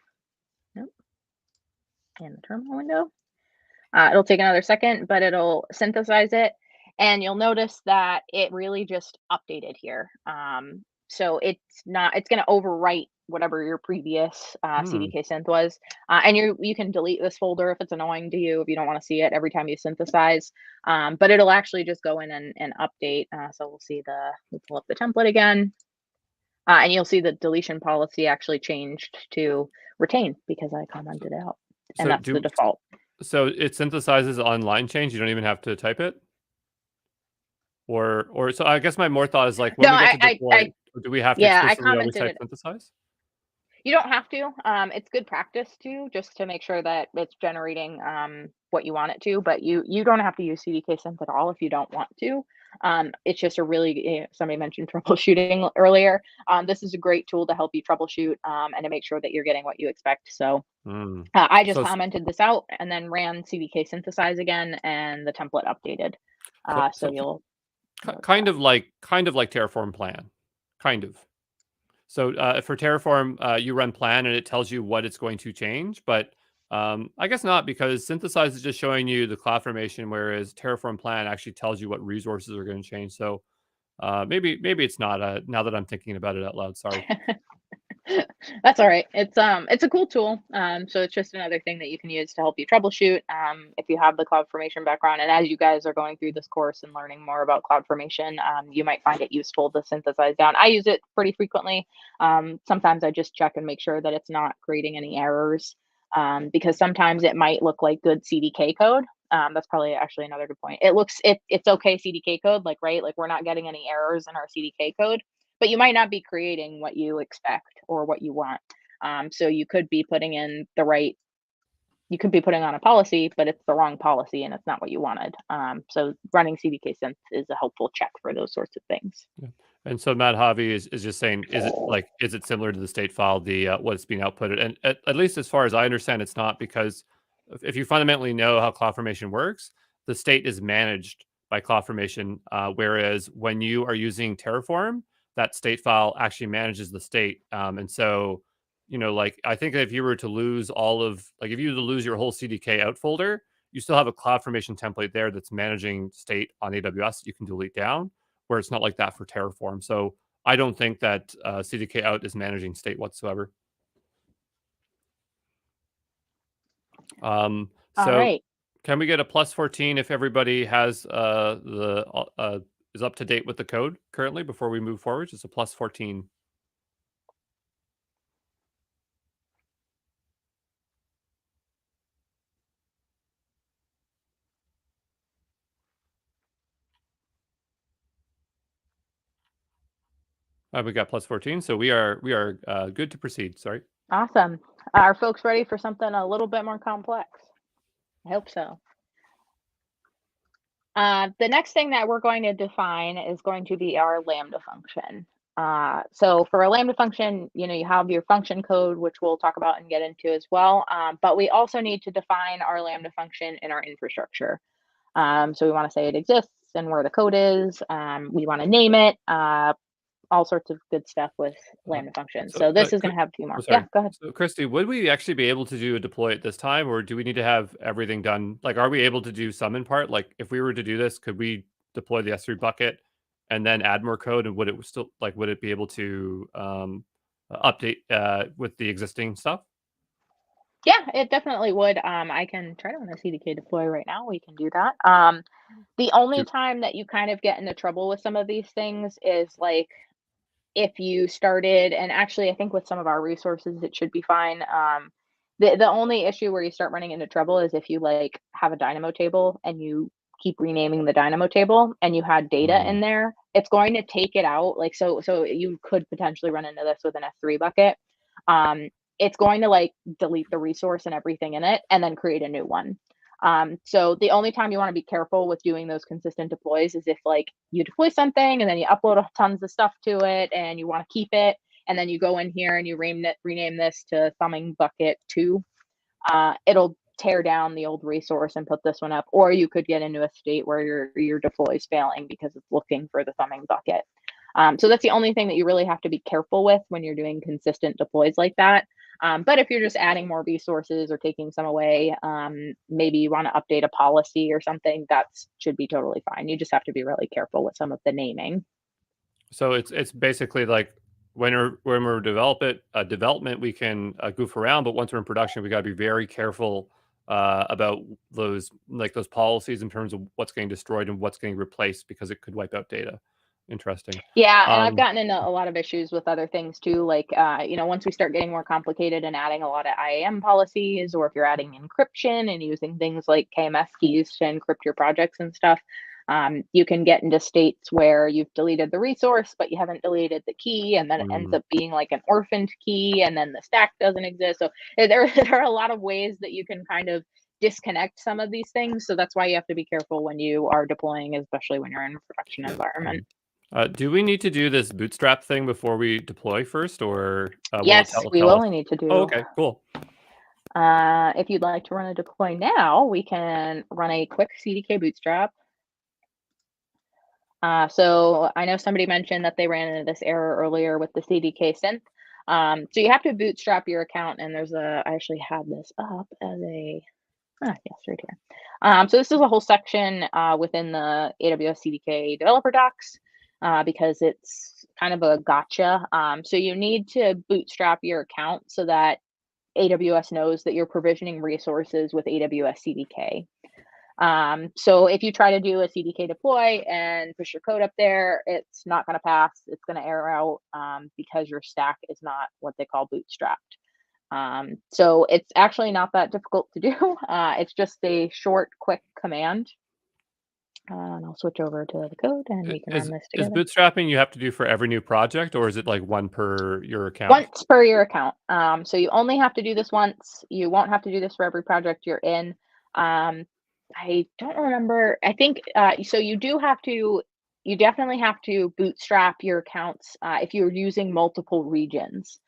in the terminal window, it'll take another second, but it'll synthesize it. And you'll notice that it really just updated here. So it's going to overwrite whatever your previous CDK synth was. And you can delete this folder if it's annoying to you, if you don't want to see it every time you synthesize. But it'll actually just go in and update. So we'll pull up the template again. And you'll see the deletion policy actually changed to retain because I commented out. And that's the default. So it synthesizes on line change. You don't even have to type it? Or so I guess my more thought is like when we get to deploy, do we have to explicitly always type synthesize? You don't have to. It's good practice too, just to make sure that it's generating what you want it to. But you don't have to use CDK synth at all if you don't want to. It's just somebody mentioned troubleshooting earlier. This is a great tool to help you troubleshoot and to make sure that you're getting what you expect. So I just commented this out and then ran CDK synthesize again, and the template updated. So you'll kind of like Terraform plan, kind of. So for Terraform, you run plan and it tells you what it's going to change, but I guess not, because synthesize is just showing you the CloudFormation, whereas Terraform plan actually tells you what resources are going to change. So maybe it's not. Now that I'm thinking about it out loud, sorry. That's all right. It's a cool tool. So it's just another thing that you can use to help you troubleshoot. If you have the CloudFormation background, and as you guys are going through this course and learning more about CloudFormation, you might find it useful to synthesize down. I use it pretty frequently. Sometimes I just check and make sure that it's not creating any errors, because sometimes it might look like good CDK code. That's probably actually another good point. It's okay CDK code, right? Like we're not getting any errors in our CDK code, but you might not be creating what you expect or what you want. So you could be putting on a policy, but it's the wrong policy and it's not what you wanted. So running CDK synth is a helpful check for those sorts of things. Yeah. And so Matt Javi is just saying, is it similar to the state file, what's being outputted? And at least as far as I understand, it's not, because if you fundamentally know how CloudFormation works, the state is managed by CloudFormation, whereas when you are using Terraform, that state file actually manages the state. And so, I think if you were to lose if you were to lose your whole CDK out folder, you still have a CloudFormation template there that's managing state on AWS that you can delete down, where it's not like that for Terraform. So I don't think that CDK out is managing state whatsoever. All right. Can we get a +14 if everybody has is up to date with the code currently before we move forward? Just a +14. We got +14, so we are good to proceed. Sorry. Awesome. Are folks ready for something a little bit more complex? I hope so. The next thing that we're going to define is going to be our Lambda function. So for a Lambda function, you have your function code, which we'll talk about and get into as well. But we also need to define our Lambda function in our infrastructure. So we want to say it exists and where the code is. We want to name it. all sorts of good stuff with Lambda functions. So, So this is going to have a few more. sorry. Yeah, go ahead. So, Christy, would we actually be able to do a deploy at this time, or do we need to have everything done? Like, are we able to do some in part? Like, if we were to do this, could we deploy the S3 bucket and then add more code? And would it still would it be able to update with the existing stuff? Yeah, it definitely would. I can try to run a CDK deploy right now. We can do that. The only Do, time that you kind of get into trouble with some of these things is like if you started, and actually I think with some of our resources it should be fine. The only issue where you start running into trouble is if you like have a dynamo table and you keep renaming the dynamo table and you had data in there, it's going to take it out. Like so you could potentially run into this with an S3 bucket. It's going to like delete the resource and everything in it and then create a new one. So the only time you want to be careful with doing those consistent deploys is if like you deploy something and then you upload tons of stuff to it and you want to keep it, and then you go in here and you rename this to thumbing bucket 2. It'll tear down the old resource and put this one up, or you could get into a state where your deploy is failing because it's looking for the thumbing bucket. So that's the only thing that you really have to be careful with when you're doing consistent deploys like that. But if you're just adding more resources or taking some away, maybe you want to update a policy or something, that should be totally fine. You just have to be really careful with some of the naming. So it's basically like when we're development, we can goof around, but once we're in production, we got to be very careful about those policies in terms of what's getting destroyed and what's getting replaced because it could wipe out data. Interesting. Yeah, and I've gotten into a lot of issues with other things too, like, once we start getting more complicated and adding a lot of IAM policies, or if you're adding encryption and using things like KMS keys to encrypt your projects and stuff, you can get into states where you've deleted the resource, but you haven't deleted the key, and then it ends up being like an orphaned key, and then the stack doesn't exist. So there are a lot of ways that you can kind of disconnect some of these things. So that's why you have to be careful when you are deploying, especially when you're in a production environment. Do we need to do this bootstrap thing before we deploy first, or will it Yes, we tell will us? only need to Oh, do. okay, cool. If you'd like to run a deploy now, we can run a quick CDK bootstrap. So I know somebody mentioned that they ran into this error earlier with the CDK synth. So you have to bootstrap your account, and I actually have this up as yes, right here. So this is a whole section within the AWS CDK developer docs because it's kind of a gotcha. So you need to bootstrap your account so that AWS knows that you're provisioning resources with AWS CDK. So if you try to do a CDK deploy and push your code up there, it's not going to pass. It's going to error out because your stack is not what they call bootstrapped. So it's actually not that difficult to do. It's just a short, quick command. And I'll switch over to the code and we can run this Is together. bootstrapping you have to do for every new project, or is it like one per your account? Once per your account. So you only have to do this once. You won't have to do this for every project you're in. I don't remember. I think so. You definitely have to bootstrap your accounts if you're using multiple regions.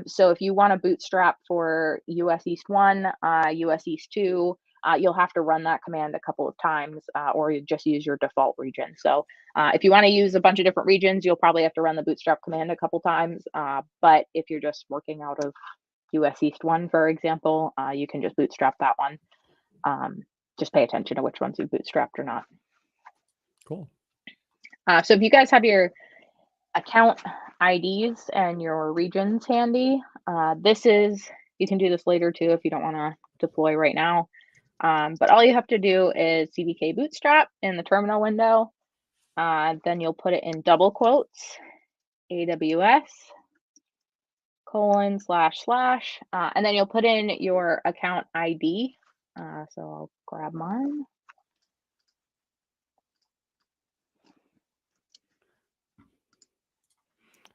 So if you want to bootstrap for US East 1, US East 2, you'll have to run that command a couple of times, or you just use your default region. So if you want to use a bunch of different regions, you'll probably have to run the bootstrap command a couple times. But if you're just working out of US East 1, for example, you can just bootstrap that one. Just pay attention to which ones you bootstrapped or not. Cool. So if you guys have your account IDs and your regions handy, you can do this later too if you don't want to deploy right now. But all you have to do is CDK bootstrap in the terminal window. Then you'll put it in double quotes, AWS : // and then you'll put in your account ID. So I'll grab mine.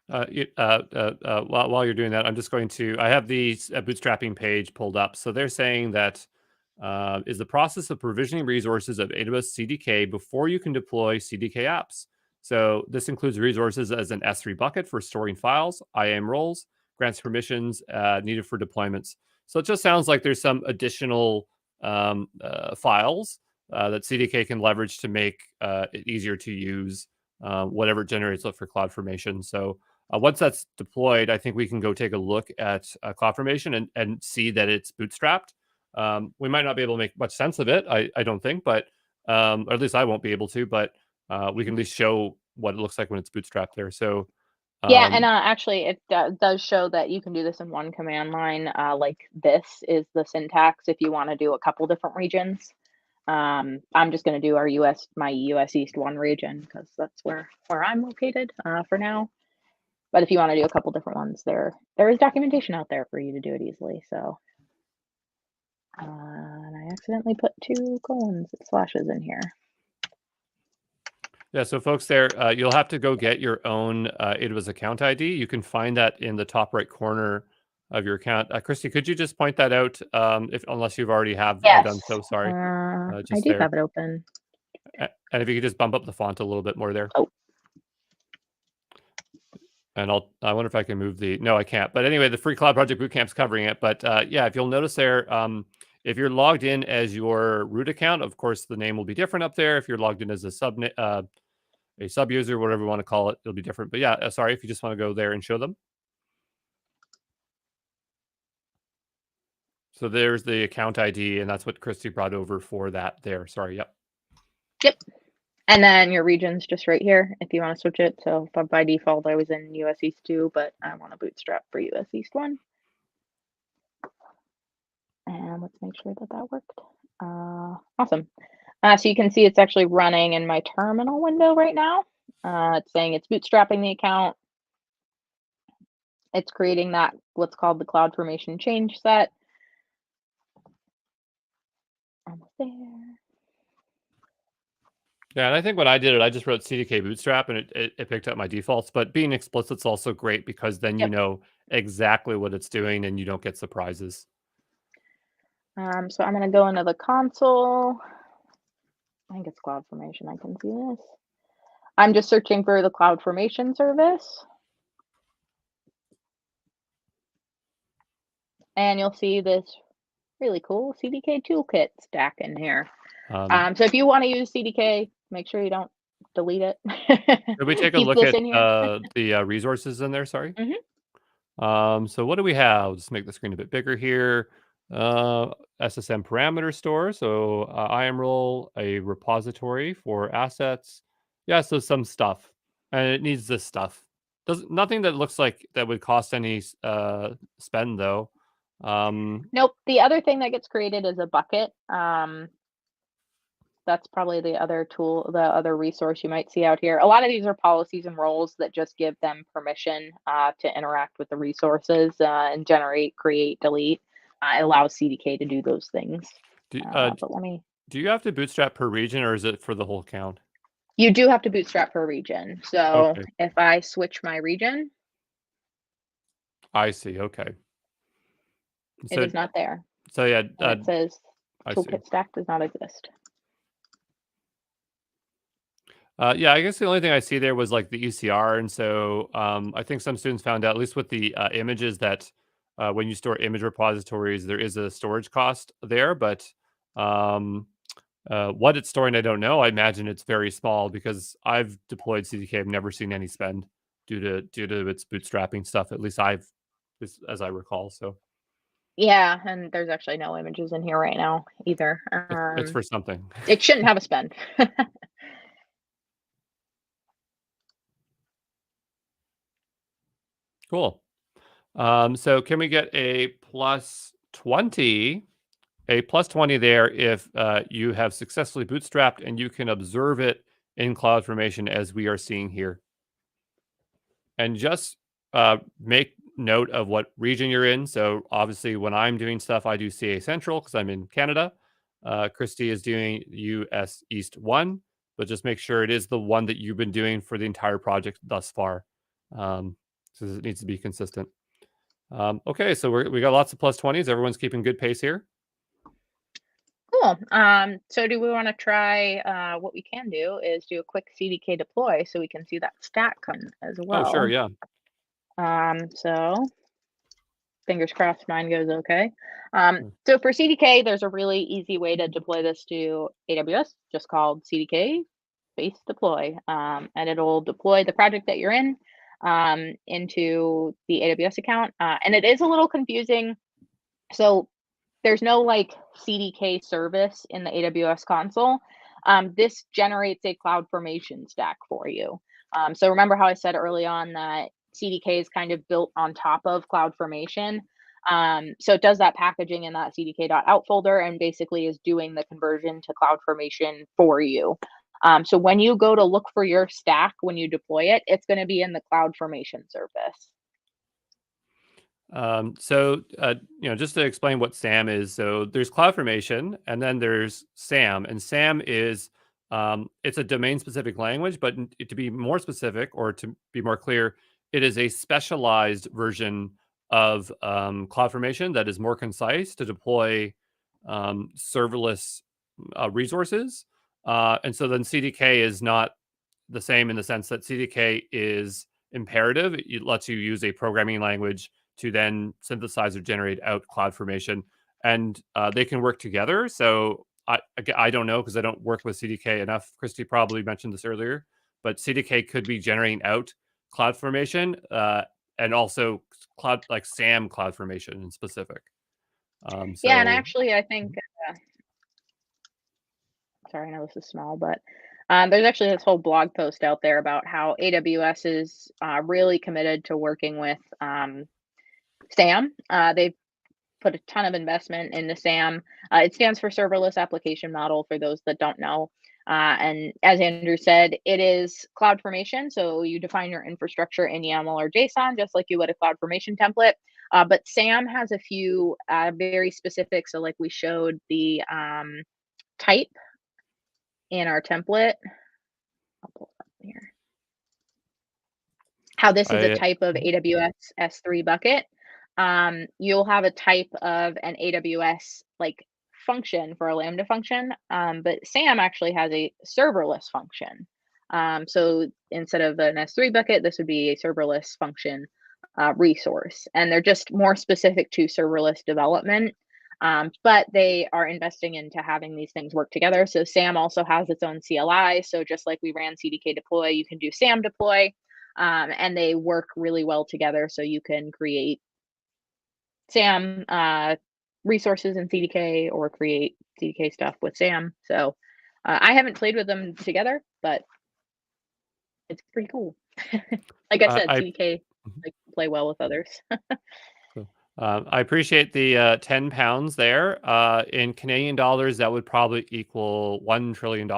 While you're doing that, I'm just going to. I have the bootstrapping page pulled up. So they're saying that is the process of provisioning resources of AWS CDK before you can deploy CDK apps. So this includes resources as an S3 bucket for storing files, IAM roles, grants permissions needed for deployments. So it just sounds like there's some additional files that CDK can leverage to make it easier to use whatever it generates for CloudFormation. So once that's deployed, I think we can go take a look at CloudFormation and see that it's bootstrapped. We might not be able to make much sense of it, I don't think, but or at least I won't be able to, but we can at least show what it looks like when it's bootstrapped there. So Yeah, and actually, it does show that you can do this in one command line. Like this is the syntax if you want to do a couple different regions. I'm just going to do my US East 1 region because that's where I'm located for now. But if you want to do a couple different ones, there is documentation out there for you to do it easily. So, and I accidentally put 2 slashes in here. Yeah, so folks, there you'll have to go get your own AWS account ID. You can find that in the top right corner of your account. Christy, could you just point that out? Unless you've already have Yes. done so. Sorry, I just do there. have it open. And if you could just bump up the font a little bit more there. Oh. And I wonder if I can move no, I can't. But anyway, the free cloud project bootcamp's covering it. But yeah, if you'll notice there, if you're logged in as your root account, of course, the name will be different up there. If you're logged in as a sub user, whatever you want to call it, it'll be different. But yeah, sorry, if you just want to go there and show them. So there's the account ID, and that's what Christy brought over for that there. Sorry, yep. Yep. And then your region's just right here if you want to switch it. So by default, I was in US East 2, but I want to bootstrap for US East 1. And let's make sure that worked. Awesome. So you can see it's actually running in my terminal window right now. It's saying it's bootstrapping the account. It's creating what's called the CloudFormation change set. Almost there. Yeah, and I think when I did it, I just wrote CDK bootstrap and it picked up my defaults. But being explicit is also great because then you know exactly what it's doing and you don't get surprises. So I'm going to go into the console. I think it's CloudFormation. I can see this. I'm just searching for the CloudFormation service. And you'll see this really cool CDK toolkit stack in here. So if you want to use CDK, make sure you don't delete it. Could we take a look at the resources in there? Sorry. Mm-hmm. So what do we have? Just make the screen a bit bigger here. SSM parameter store. So IAM role, a repository for assets. Yeah, so some stuff. And it needs this stuff. Nothing that looks like that would cost any spend though. Nope. The other thing that gets created is a bucket. That's probably the other tool, the other resource you might see out here. A lot of these are policies and roles that just give them permission to interact with the resources and generate, create, delete. It allows CDK to do those things. But do you have to bootstrap per region or is it for the whole account? You do have to bootstrap per region. So if I switch my region. I see. Okay. It is not there. So yeah. It says toolkit stack does not exist. Yeah, I guess the only thing I see there was like the ECR. And so I think some students found out, at least with the images, that when you store image repositories, there is a storage cost there. But what it's storing, I don't know. I imagine it's very small because I've deployed CDK. I've never seen any spend due to its bootstrapping stuff. At least as I recall. So. Yeah, and there's actually no images in here right now either. It's for something. It shouldn't have a spend. Cool. So can we get a plus 20? A plus 20 there if you have successfully bootstrapped and you can observe it in CloudFormation as we are seeing here. And just make note of what region you're in. So obviously when I'm doing stuff, I do CA Central because I'm in Canada. Christy is doing US East 1, but just make sure it is the one that you've been doing for the entire project thus far. So it needs to be consistent. Okay, so we got lots of plus 20s. Everyone's keeping good pace here. Cool. So do we want to try, what we can do is do a quick CDK deploy so we can see that stack come as well. Oh, sure, yeah. So fingers crossed mine goes okay. So for CDK, there's a really easy way to deploy this to AWS, just called CDK space deploy, and it'll deploy the project that you're in into the AWS account. And it is a little confusing. So there's no like CDK service in the AWS console. This generates a CloudFormation stack for you. So remember how I said early on that CDK is kind of built on top of CloudFormation. So it does that packaging in that cdk.out folder and basically is doing the conversion to CloudFormation for you. So when you go to look for your stack, when you deploy it, it's going to be in the CloudFormation service. Just to explain what SAM is, so there's CloudFormation, and then there's SAM, and SAM is it's a domain-specific language, but to be more specific or to be more clear, it is a specialized version of CloudFormation that is more concise to deploy serverless resources, and so then CDK is not the same in the sense that CDK is imperative. It lets you use a programming language to then synthesize or generate out CloudFormation, and they can work together. So I don't know because I don't work with CDK enough. Christy probably mentioned this earlier, but CDK could be generating out CloudFormation and also SAM CloudFormation in specific. Yeah, and actually, I think sorry, I know this is small, but there's actually this whole blog post out there about how AWS is really committed to working with SAM. They've put a ton of investment into SAM. It stands for Serverless Application Model for those that don't know. And as Andrew said, it is CloudFormation. So you define your infrastructure in YAML or JSON, just like you would a CloudFormation template. But SAM has a few very specific. So like we showed the type in our template. I'll pull it up here. How this is a type of AWS S3 bucket. You'll have a type of an AWS like function for a Lambda function, but SAM actually has a serverless function. So instead of an S3 bucket, this would be a serverless function resource, and they're just more specific to serverless development. But they are investing into having these things work together. So SAM also has its own CLI. So just like we ran CDK deploy, you can do SAM deploy, and they work really well together. So you can create SAM resources in CDK or create CDK stuff with SAM. So I haven't played with them together, but it's pretty cool. Like I said, CDK like play well with others. I appreciate the £10 there. In Canadian dollars, that would probably equal $1 trillion.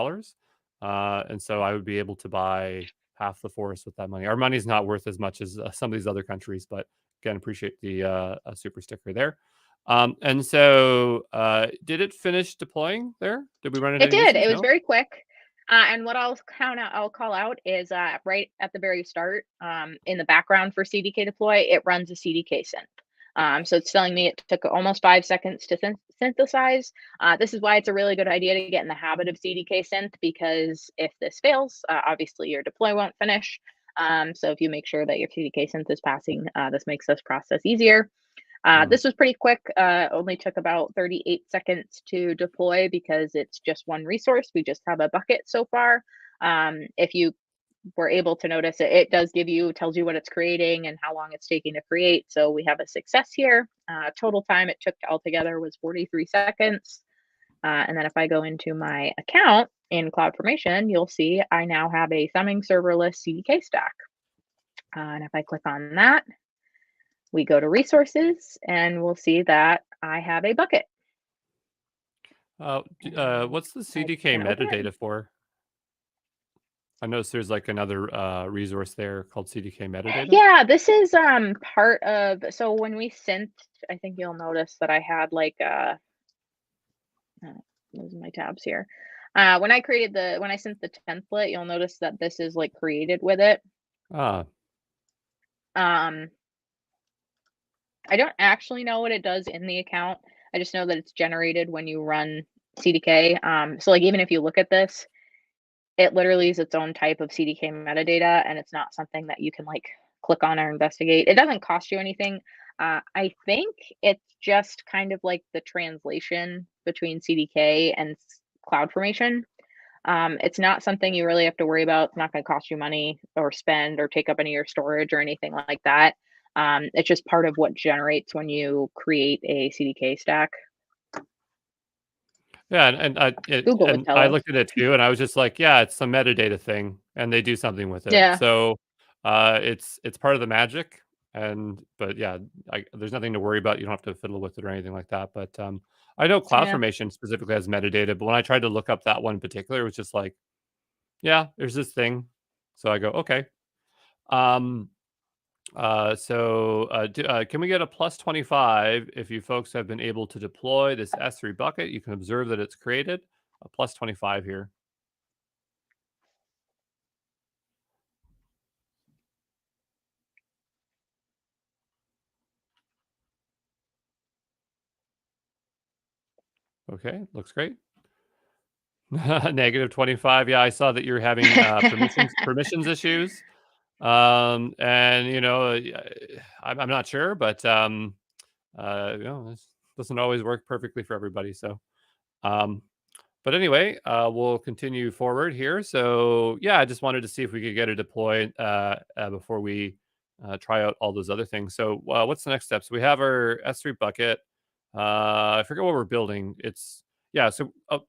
And so I would be able to buy half the forest with that money. Our money's not worth as much as some of these other countries, but again, appreciate the super sticker there. And so did it finish deploying there? Did we run into It did. issues? It was very quick. And what I'll call out is right at the very start, in the background for CDK deploy, it runs a CDK synth. So it's telling me it took almost 5 seconds to synthesize. This is why it's a really good idea to get in the habit of CDK synth, because if this fails, obviously your deploy won't finish. So if you make sure that your CDK synth is passing, this makes this process easier. This was pretty quick. Only took about 38 seconds to deploy because it's just one resource. We just have a bucket so far. If you were able to notice it, it does tells you what it's creating and how long it's taking to create. So we have a success here. Total time it took altogether was 43 seconds. And then if I go into my account in CloudFormation, you'll see I now have a Thumbing serverless CDK stack. And if I click on that, we go to resources and we'll see that I have a bucket. What's the CDK metadata for? I noticed there's like another resource there called CDK metadata. Yeah, this is part of, so when we synthed, I think you'll notice that I had like losing my tabs here. When I synthed the template, you'll notice that this is like created with it. I don't actually know what it does in the account. I just know that it's generated when you run CDK. So like even if you look at this, it literally is its own type of CDK metadata, and it's not something that you can like click on or investigate. It doesn't cost you anything. I think it's just kind of like the translation between CDK and CloudFormation. It's not something you really have to worry about. It's not going to cost you money or spend or take up any of your storage or anything like that. It's just part of what generates when you create a CDK stack. Yeah, Google would and tell I us. looked at it too, and I was just like, yeah, it's some metadata thing, and they do something with it. Yeah, So, it's part of the magic, but yeah, there's nothing to worry about. You don't have to fiddle with it or anything like that. But I know yeah. CloudFormation specifically has metadata, but when I tried to look up that one in particular, it was just like, yeah, there's this thing. So I go, okay. Um, can we get a plus 25 if you folks have been able to deploy this S3 bucket? You can observe that it's created. A plus 25 here. Okay, looks great. Negative 25. Yeah, I saw that you're having permissions issues. And I'm not sure, but this doesn't always work perfectly for everybody. So, um, but anyway, we'll continue forward here. So yeah, I just wanted to see if we could get a deploy before we try out all those other things. So what's the next step? So we have our S3 bucket. I forget what we're building. Yeah. So I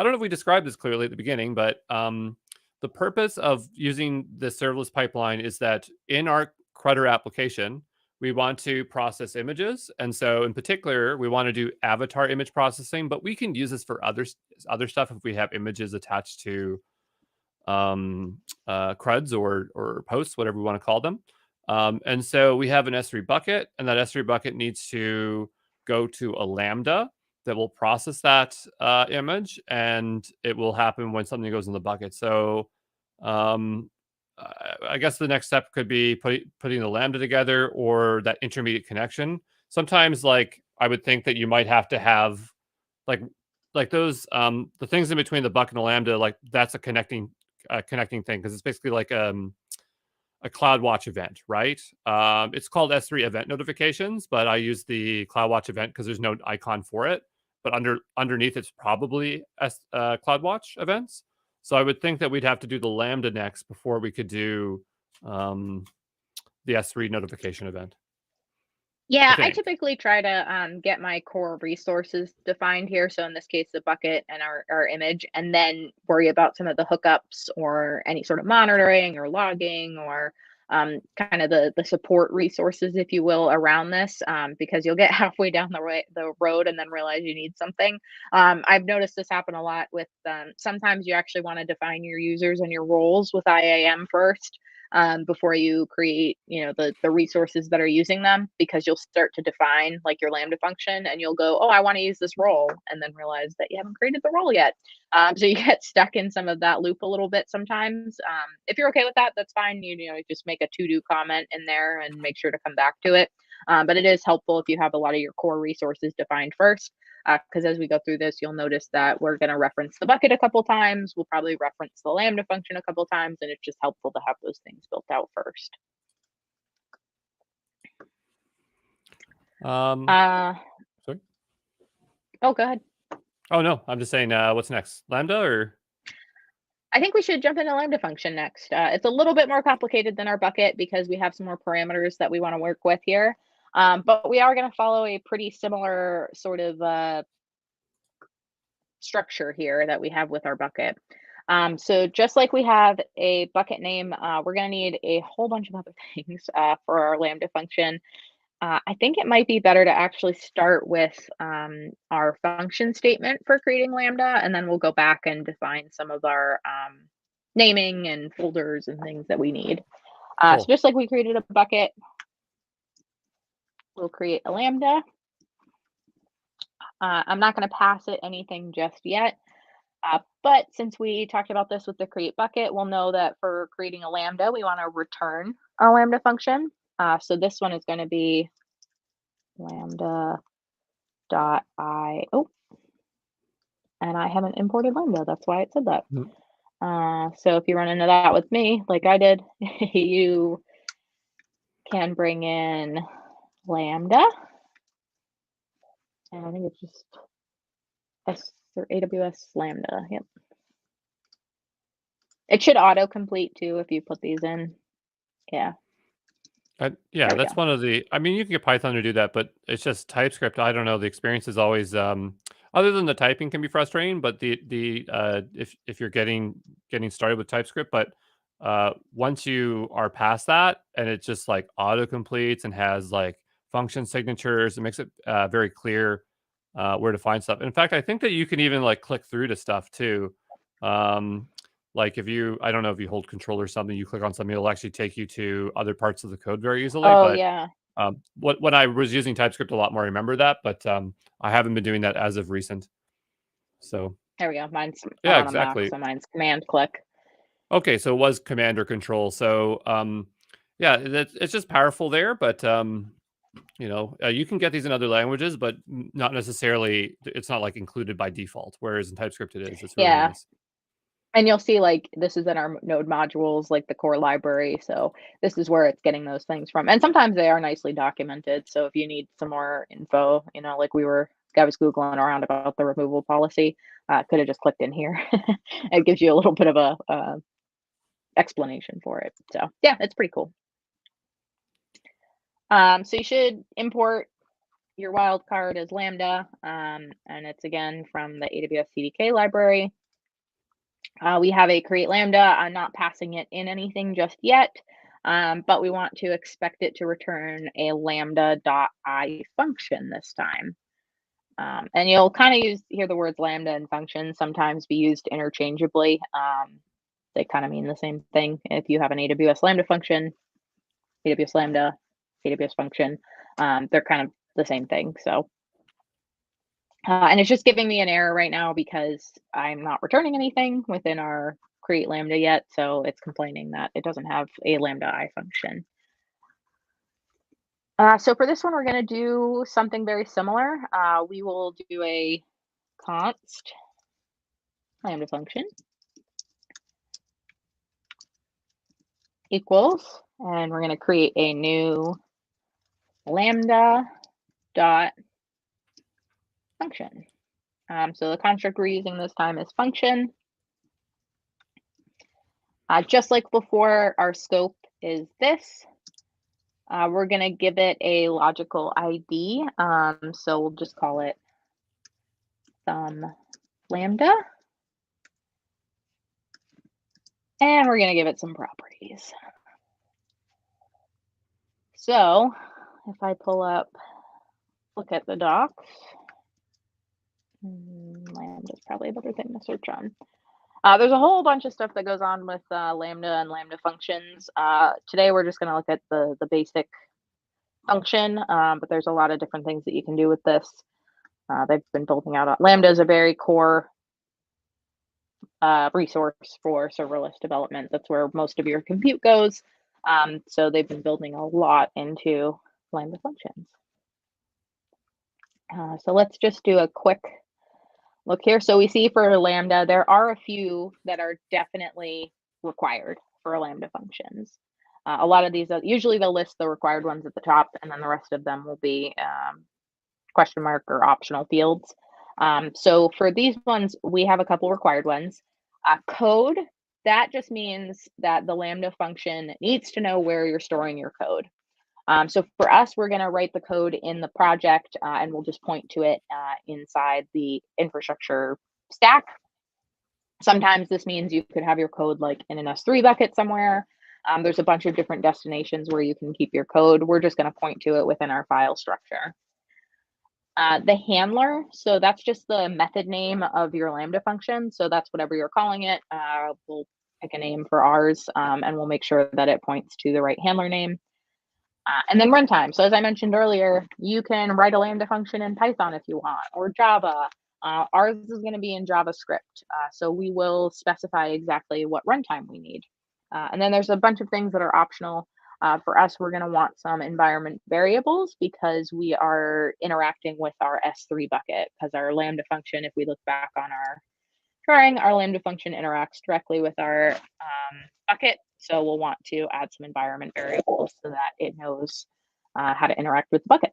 don't know if we described this clearly at the beginning, but the purpose of using the serverless pipeline is that in our CRUD application, we want to process images. And so in particular, we want to do avatar image processing, but we can use this for other stuff if we have images attached to CRUDs or posts, whatever we want to call them. And so we have an S3 bucket, and that S3 bucket needs to go to a Lambda that will process that image, and it will happen when something goes in the bucket. So um, I guess the next step could be putting the Lambda together or that intermediate connection. Sometimes, like I would think that you might have to have like those the things in between the bucket and the Lambda, like that's a connecting thing because it's basically like a CloudWatch event, right? It's called S3 event notifications, but I use the CloudWatch event because there's no icon for it. But underneath, it's probably CloudWatch events. So I would think that we'd have to do the Lambda next before we could do the S3 notification event. I Yeah, I think. typically try to get my core resources defined here. So in this case, the bucket and our image, and then worry about some of the hookups or any sort of monitoring or logging or kind of the support resources, if you will, around this. Because you'll get halfway down the road and then realize you need something. I've noticed this happen a lot with sometimes you actually want to define your users and your roles with IAM first before you create, the resources that are using them, because you'll start to define like your Lambda function and you'll go, oh, I want to use this role, and then realize that you haven't created the role yet. So you get stuck in some of that loop a little bit sometimes. If you're okay with that, that's fine. Just make a to do comment in there and make sure to come back to it. But it is helpful if you have a lot of your core resources defined first, because as we go through this, you'll notice that we're going to reference the bucket a couple times. We'll probably reference the Lambda function a couple times, and it's just helpful to have those things built out first. Uh, Sorry. oh, go ahead. Oh no, I'm just saying. What's next? Lambda or? I think we should jump into Lambda function next. It's a little bit more complicated than our bucket because we have some more parameters that we want to work with here. But we are going to follow a pretty similar sort of structure here that we have with our bucket. So just like we have a bucket name, we're going to need a whole bunch of other things for our Lambda function. I think it might be better to actually start with our function statement for creating Lambda, and then we'll go back and define some of our naming and folders and things that we need. So Cool. just like we created a bucket, we'll create a Lambda. I'm not going to pass it anything just yet. But since we talked about this with the create bucket, we'll know that for creating a Lambda, we want to return a Lambda function. So this one is going to be Lambda dot oh, and I haven't imported Lambda. That's why it said that. So if you run into that with me, like I did, you can bring in Lambda. And I think it's just S or AWS Lambda. Yep. It should autocomplete too if you put these in. Yeah, Yeah, there we that's go. one of the. I mean, you can get Python to do that, but it's just TypeScript. I don't know. The experience is always, other than the typing can be frustrating, but if you're getting started with TypeScript, but once you are past that, and it just like auto completes and has like function signatures, it makes it very clear where to find stuff. In fact, I think that you can even like click through to stuff too. Um, like if you, I don't know if you hold control or something, you click on something, it'll actually take you to other parts of the code very easily. Oh But yeah, when I was using TypeScript a lot more, I remember that, but I haven't been doing that as of recent. So there we go. I'm yeah, on a Mac, exactly. so mine's command click. Okay, so it was command or control. So yeah, it's just powerful there, but you can get these in other languages, but not necessarily. It's not like included by default. Whereas in TypeScript, it is. It's really Yeah, nice. and you'll see like this is in our node modules, like the core library. So this is where it's getting those things from. And sometimes they are nicely documented. So if you need some more info, like I was Googling around about the removal policy, could have just clicked in here. It gives you a little bit of a explanation for it. So yeah, it's pretty cool. So you should import your wildcard as Lambda, and it's again from the AWS CDK library. We have a create Lambda. I'm not passing it in anything just yet, but we want to expect it to return a lambda.i function this time. And you'll kind of hear the words lambda and function sometimes be used interchangeably. They kind of mean the same thing. If you have an AWS Lambda function, AWS Lambda, AWS function, they're kind of the same thing. So and it's just giving me an error right now because I'm not returning anything within our create Lambda yet. So it's complaining that it doesn't have a Lambda I function. So for this one, we're going to do something very similar. We will do a const Lambda function equals, and we're going to create a new Lambda dot function. So the construct we're using this time is function. Just like before, our scope is this. We're going to give it a logical ID. So we'll just call it thumb lambda. And we're going to give it some properties. So if I look at the docs, Lambda is probably a better thing to search on. There's a whole bunch of stuff that goes on with Lambda and Lambda functions. Today, we're just going to look at the basic function, but there's a lot of different things that you can do with this. They've been building out. Lambda is a very core resource for serverless development. That's where most of your compute goes. So they've been building a lot into Lambda functions. So let's just do a quick look here. So we see for Lambda, there are a few that are definitely required for Lambda functions. A lot of these, usually they'll list the required ones at the top, and then the rest of them will be question mark or optional fields. So for these ones, we have a couple required ones. Code, that just means that the Lambda function needs to know where you're storing your code. So for us, we're going to write the code in the project, and we'll just point to it inside the infrastructure stack. Sometimes this means you could have your code like in an S3 bucket somewhere. There's a bunch of different destinations where you can keep your code. We're just going to point to it within our file structure. The handler, so that's just the method name of your Lambda function. So that's whatever you're calling it. We'll pick a name for ours, and we'll make sure that it points to the right handler name. And then runtime. So as I mentioned earlier, you can write a Lambda function in Python if you want, or Java. Ours is going to be in JavaScript. So we will specify exactly what runtime we need. And then there's a bunch of things that are optional. For us, we're going to want some environment variables because we are interacting with our S3 bucket, because our Lambda function, if we look back on our drawing, our Lambda function interacts directly with our bucket. So we'll want to add some environment variables so that it knows how to interact with the bucket.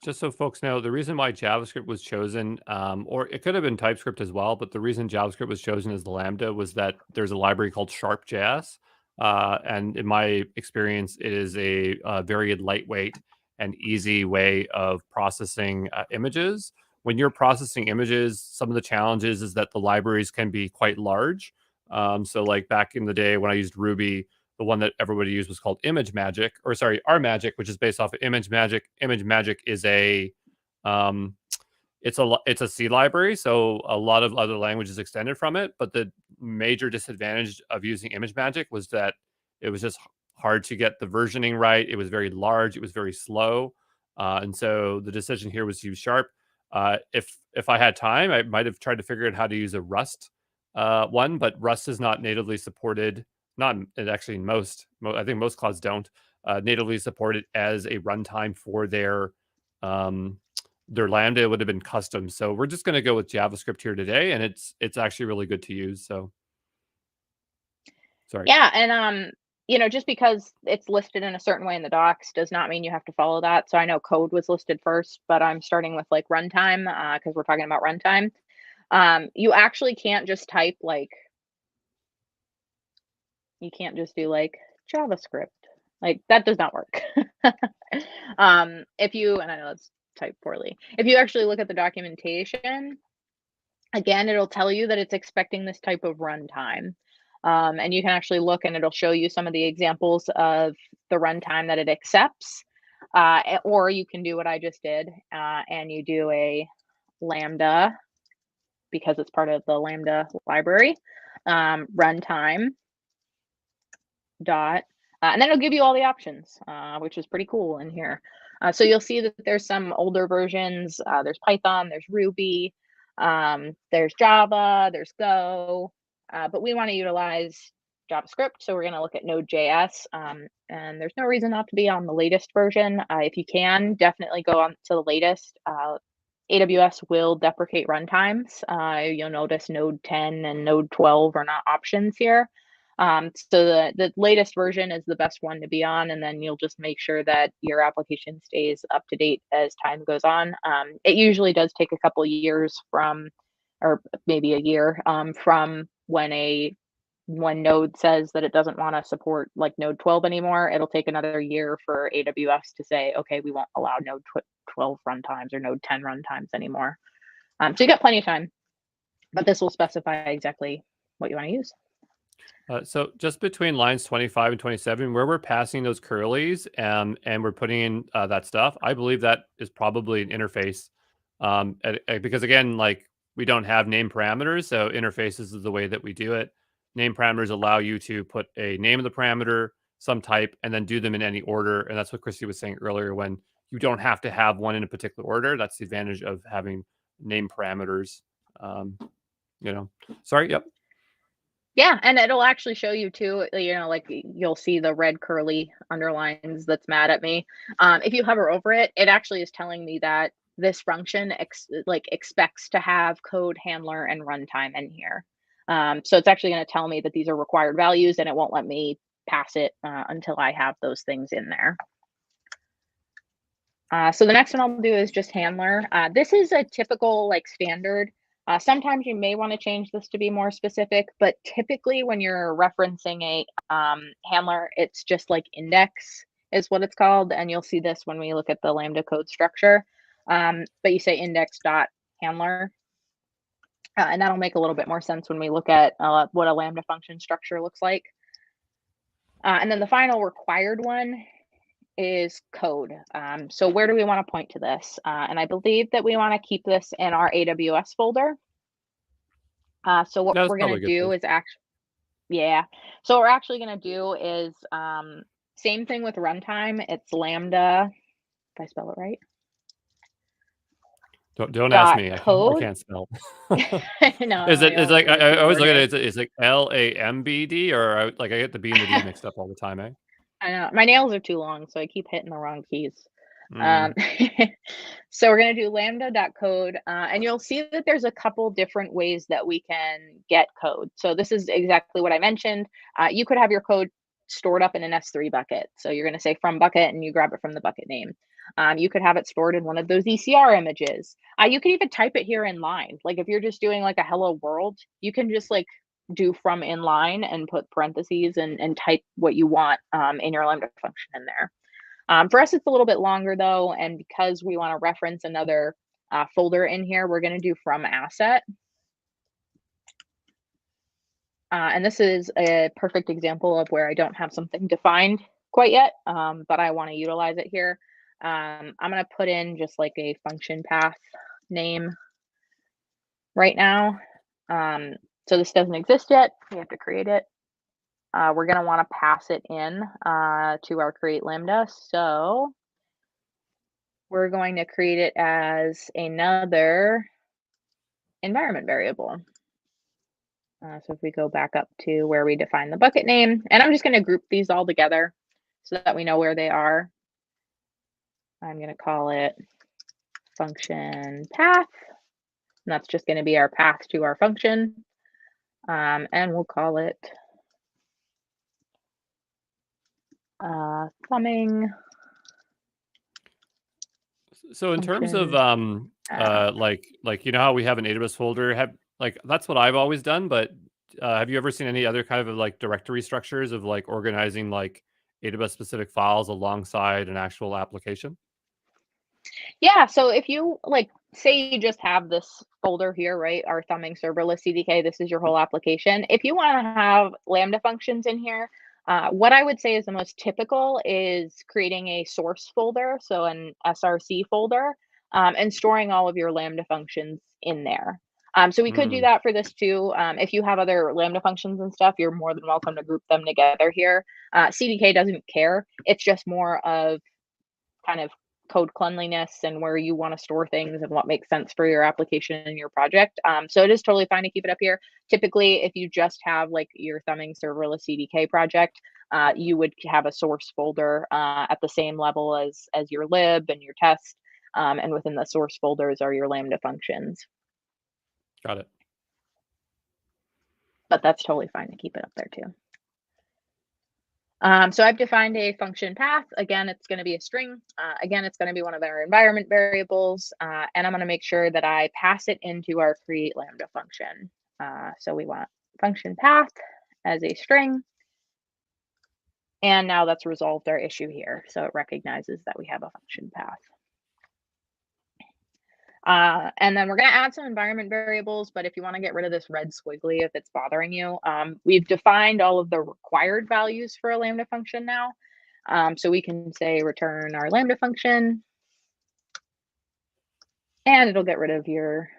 Just so folks know, the reason why JavaScript was chosen, or it could have been TypeScript as well, but the reason JavaScript was chosen as the Lambda was that there's a library called Sharp.js. And in my experience, it is a very lightweight and easy way of processing images. When you're processing images, some of the challenges is that the libraries can be quite large. So like back in the day when I used Ruby, the one that everybody used was called Image Magic, or sorry, R Magic, which is based off of Image Magic. Image Magic is um, it's a C library, so a lot of other languages extended from it. But the major disadvantage of using Image Magic was that it was just hard to get the versioning right. It was very large. It was very slow, and so the decision here was to use Sharp. If I had time, I might have tried to figure out how to use a Rust one, but Rust is not natively supported. Not actually I think most clouds don't natively support it as a runtime for their Lambda. It would have been custom. So we're just going to go with JavaScript here today, and it's actually really good to use. So sorry. Yeah, and just because it's listed in a certain way in the docs does not mean you have to follow that. So I know code was listed first, but I'm starting with like runtime because we're talking about runtime. You actually can't just type like you can't just do like JavaScript. Like that does not work. If you, and I know that's typed poorly, if you actually look at the documentation, again, it'll tell you that it's expecting this type of runtime. And you can actually look and it'll show you some of the examples of the runtime that it accepts. Or you can do what I just did and you do a Lambda because it's part of the Lambda library, runtime dot, and then it'll give you all the options, which is pretty cool in here. So you'll see that there's some older versions. There's Python, there's Ruby, there's Java, there's Go, but we want to utilize JavaScript. So we're going to look at Node.js, and there's no reason not to be on the latest version. If you can, definitely go on to the latest. AWS will deprecate runtimes. You'll notice Node 10 and Node 12 are not options here. So the latest version is the best one to be on, and then you'll just make sure that your application stays up to date as time goes on. It usually does take a couple years or maybe a year from when Node says that it doesn't want to support like Node 12 anymore. It'll take another year for AWS to say, okay, we won't allow Node 12 runtimes or Node 10 runtimes anymore. So you got plenty of time, but this will specify exactly what you want to use. So just between lines 25 and 27, where we're passing those curlies and we're putting in that stuff, I believe that is probably an interface. Because again, like we don't have name parameters, so interfaces is the way that we do it. Name parameters allow you to put a name of the parameter, some type, and then do them in any order. And that's what Christy was saying earlier, when you don't have to have one in a particular order. That's the advantage of having name parameters. Sorry, yep. Yeah, and it'll actually show you too, like you'll see the red curly underlines that's mad at me. If you hover over it, it actually is telling me that this function expects to have code handler and runtime in here. So it's actually going to tell me that these are required values, and it won't let me pass it until I have those things in there. So the next one I'll do is just handler. This is a typical like standard. Sometimes you may want to change this to be more specific, but typically when you're referencing a handler, it's just like index is what it's called. And you'll see this when we look at the Lambda code structure. But you say index dot handler. And that'll make a little bit more sense when we look at what a Lambda function structure looks like. And then the final required one is code. So where do we want to point to this? And I believe that we want to keep this in our AWS folder. So what we're going to do is So what we're actually going to do is same thing with runtime. It's Lambda, if I spell it right. Don't ask me. I can't spell. No, it's like I always look at it. It's like LAMBD, or I get the B and the D mixed up all the time, eh? I know my nails are too long, so I keep hitting the wrong keys. So we're going to do lambda.code, and you'll see that there's a couple different ways that we can get code. So this is exactly what I mentioned. You could have your code stored up in an S3 bucket. So you're going to say from bucket, and you grab it from the bucket name. You could have it stored in one of those ECR images. You could even type it here in line. Like if you're just doing like a hello world, you can just like do from inline and put parentheses and type what you want in your Lambda function in there. For us, it's a little bit longer though, and because we want to reference another folder in here, we're going to do from asset. And this is a perfect example of where I don't have something defined quite yet, but I want to utilize it here. I'm going to put in just like a function path name right now. So this doesn't exist yet. We have to create it. We're going to want to pass it in to our create Lambda. So we're going to create it as another environment variable. So if we go back up to where we define the bucket name, and I'm just going to group these all together so that we know where they are. I'm going to call it function path. And that's just going to be our path to our function. And we'll call it thumbing. So in terms of like you know how we have an AWS folder, that's what I've always done, but have you ever seen any other kind of like directory structures of like organizing like AWS specific files alongside an actual application? Yeah, so if you like say you just have this folder here, right? Our thumbing serverless CDK, this is your whole application. If you want to have Lambda functions in here, what I would say is the most typical is creating a source folder, so an SRC folder, and storing all of your Lambda functions in there. So we could do that for this too. If you have other Lambda functions and stuff, you're more than welcome to group them together here. CDK doesn't care. It's just more of kind of code cleanliness and where you want to store things and what makes sense for your application and your project. So it is totally fine to keep it up here. Typically, if you just have like your thumbing serverless CDK project, you would have a source folder at the same level as your lib and your test. And within the source folders are your Lambda functions. Got it. But that's totally fine to keep it up there too. So I've defined a function path. Again, it's going to be a string. Again, it's going to be one of our environment variables. And I'm going to make sure that I pass it into our create Lambda function. So we want function path as a string. And now that's resolved our issue here. So it recognizes that we have a function path. And then we're going to add some environment variables, but if you want to get rid of this red squiggly, if it's bothering you, we've defined all of the required values for a Lambda function now. So we can say return our Lambda function, and it'll get rid of your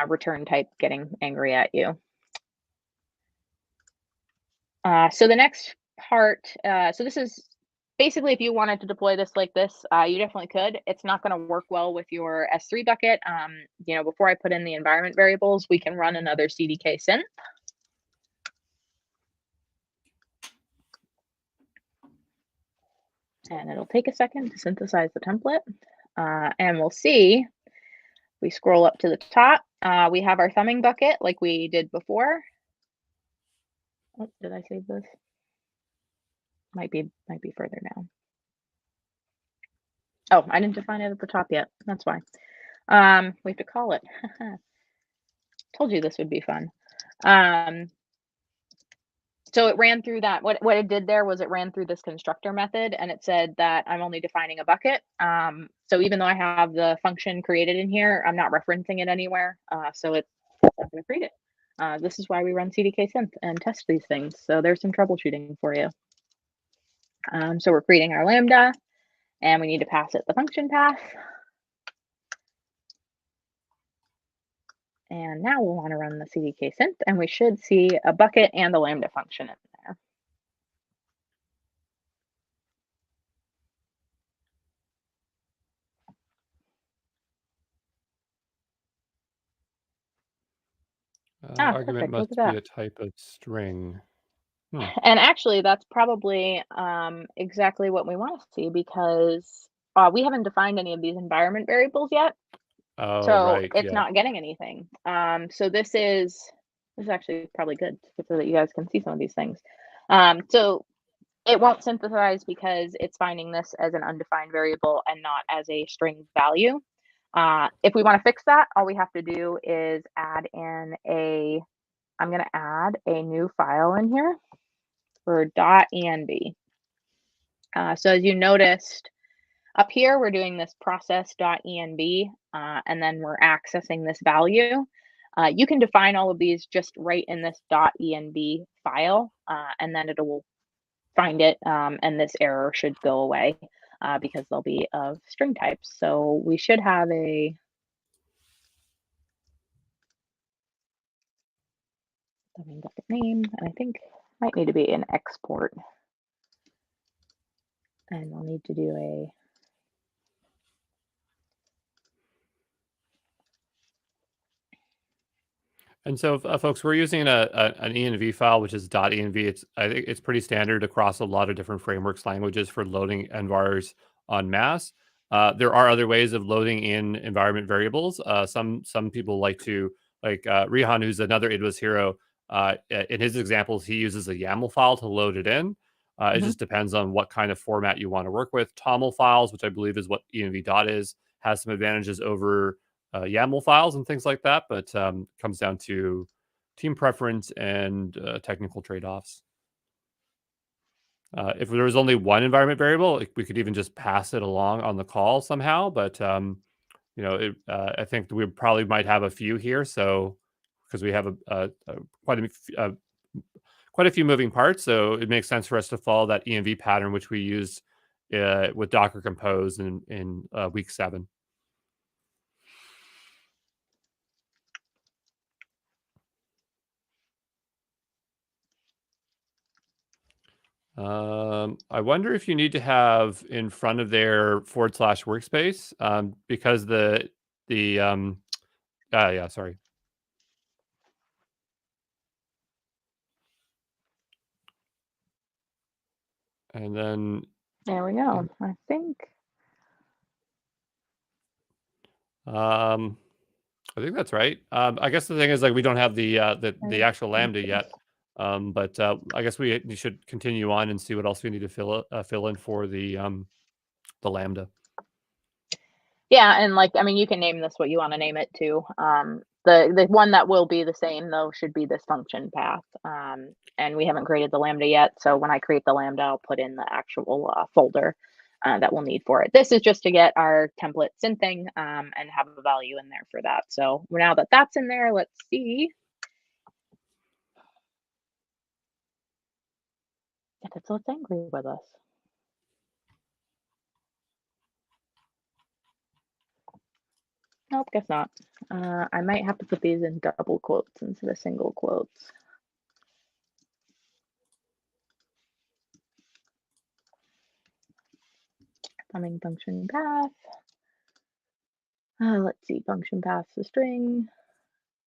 return type getting angry at you. So the next part, so this is basically, if you wanted to deploy this like this, you definitely could. It's not going to work well with your S3 bucket. You know, before I put in the environment variables, we can run another CDK synth. And it'll take a second to synthesize the template. And we'll see, we scroll up to the top, we have our thumbing bucket like we did before. Oh, did I save this? Might be further down. Oh, I didn't define it at the top yet. That's why. We have to call it. Told you this would be fun. So it ran through that. What it did there was it ran through this constructor method, and it said that I'm only defining a bucket. So even though I have the function created in here, I'm not referencing it anywhere. So it's not going to create it. This is why we run CDK synth and test these things. So there's some troubleshooting for you. So we're creating our Lambda, and we need to pass it the function path. And now we'll want to run the CDK synth, and we should see a bucket and the Lambda function in there. Argument must be a type of string. And actually, that's probably exactly what we want to see, because we haven't defined any of these environment variables yet. Oh, so right, it's not getting anything. So this is actually probably good so that you guys can see some of these things. So It won't synthesize because it's finding this as an undefined variable and not as a string value. If we want to fix that, all we have to do is add in I'm going to add a new file in here for .env. So as you noticed, up here, we're doing this process.env, and then we're accessing this value. You can define all of these just right in this .env file, and then it will find it, and this error should go away because they'll be of string types. So we should have a domain bucket name, and I think might need to be an export. And we'll need to do a And so, folks, we're using an env file, which is .env. I think it's pretty standard across a lot of different frameworks languages for loading vars en masse. There are other ways of loading in environment variables. Some people like to, like Rihan, who's another AWS hero. In his examples, he uses a YAML file to load it in. It just depends on what kind of format you want to work with. TOML files, which I believe is what env dot is, has some advantages over YAML files and things like that, but comes down to team preference and technical trade-offs. If there was only one environment variable, we could even just pass it along on the call somehow. But I think we probably might have a few here. So because we have quite a few moving parts, so it makes sense for us to follow that env pattern, which we used with Docker Compose in week 7. I wonder if you need to have in front of their / workspace because yeah, sorry. And then there we go. I think that's right. I guess the thing is, like, we don't have the actual Lambda yet. But I guess we should continue on and see what else we need to fill in for the Lambda. Yeah, and I mean, you can name this what you want to name it too. The one that will be the same though should be this function path. And we haven't created the Lambda yet, so when I create the Lambda, I'll put in the actual folder that we'll need for it. This is just to get our template synthing and have a value in there for that. So now that that's in there, let's see if it's less angry with us. Nope, guess not. I might have to put these in double quotes instead of single quotes. Coming function path. Let's see, function path to string.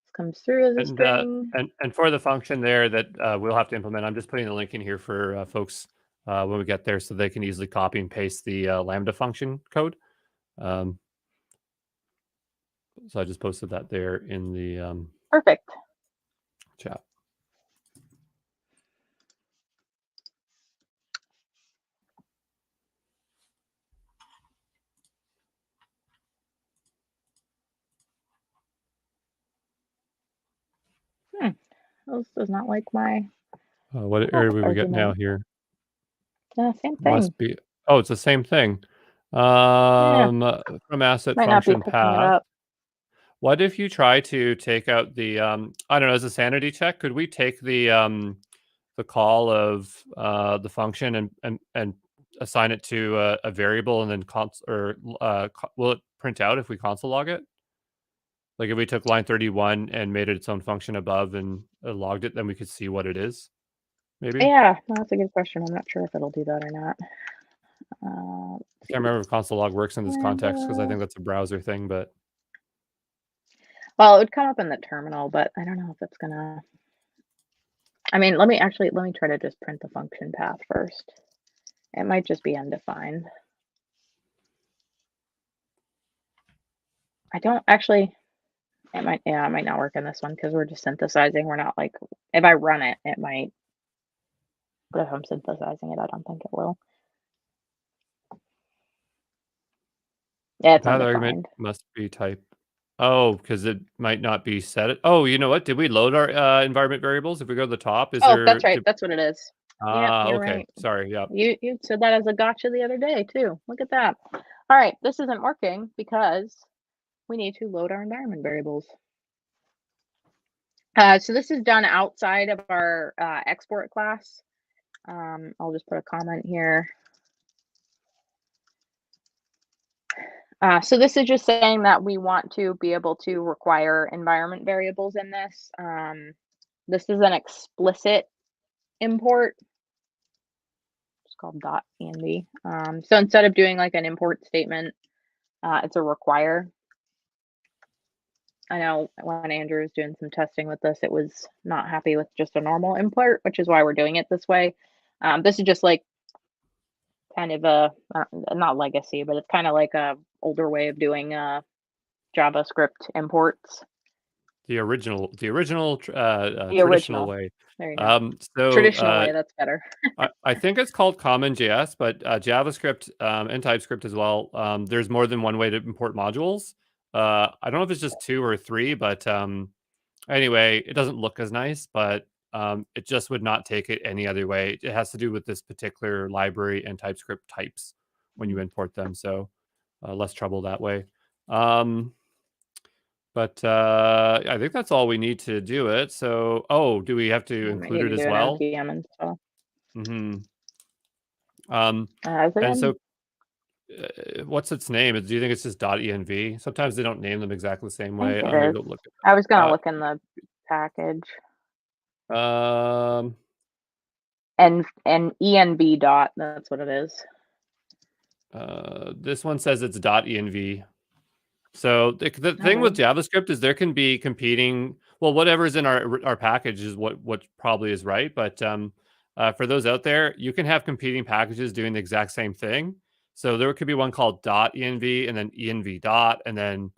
This comes through as a string. And for the function there that we'll have to implement, I'm just putting the link in here for folks when we get there so they can easily copy and paste the Lambda function code. So I just posted that there in the Perfect chat. This does not like my. What area we get now here? Same thing. Must be. Oh, it's the same thing. Yeah. From asset Might function not be picking it path. up. What if you try to take out the I don't know, as a sanity check, could we take the call of the function and assign it to a variable and then will it print out if we console log it? Like if we took line 31 and made it its own function above and logged it, then we could see what it is. Maybe. Yeah, that's a good question. I'm not sure if it'll do that or not. I can't remember if console log works in this context because I think that's a browser thing, but. Well, it would come up in the terminal, but I don't know if it's gonna. I mean, let me try to just print the function path first. It might just be undefined. I don't actually. It might not work in this one because we're just synthesizing. We're not if I run it, it might. But if I'm synthesizing it, I don't think it will. Yeah, it's Path argument undefined. must be type. Oh, because it might not be set. Oh, you know what? Did we load our environment variables? If we go to the top, is Oh, there? that's right. That's what it is. Yep, you're Okay. right. Sorry. Yeah. You said that as a gotcha the other day too. Look at that. All right, this isn't working because we need to load our environment variables. So this is done outside of our export class. I'll just put a comment here. So this is just saying that we want to be able to require environment variables in this. This is an explicit import. It's called .env. So instead of doing like an import statement, it's a require. I know when Andrew was doing some testing with this, it was not happy with just a normal import, which is why we're doing it this way. This is just like kind of a not legacy, but it's kind of like a older way of doing JavaScript imports. The original The traditional original. way. There you go. So Traditional way. That's better. I think it's called Common JS, but JavaScript and TypeScript as well. There's more than one way to import modules. I don't know if it's just 2 or 3, but anyway, it doesn't look as nice, but it just would not take it any other way. It has to do with this particular library and TypeScript types when you import them, so less trouble that way. But I think that's all we need to do it. So, oh, do we have to We might need include to it as do an well? npm install. Mm-hmm. Um, Is it and in? so, what's its name? Do you think it's just .env? Sometimes they don't name them exactly the same I think way. it I'm gonna is. go look at I was gonna that. look in the package. Um, And env dot. That's what it is. this one says it's .env. So the Oh, thing with really? JavaScript is there can be competing. Well, whatever's in our package is what probably is right. But for those out there, you can have competing packages doing the exact same thing. So there could be one called .env and then env dot and then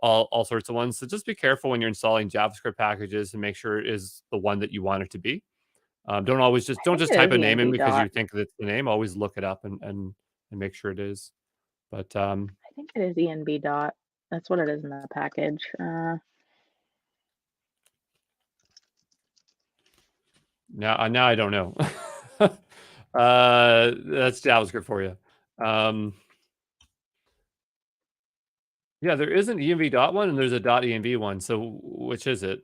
all sorts of ones. So just be careful when you're installing JavaScript packages and make sure it is the one that you want it to be. I Don't think just it type is a name in env because you dot. think that's the name. Always look it up and make sure it is. But I think it is env dot. That's what it is in the package. now I don't know. That's JavaScript for you. Yeah, there is an env dot one and there's a .env one. So which is it?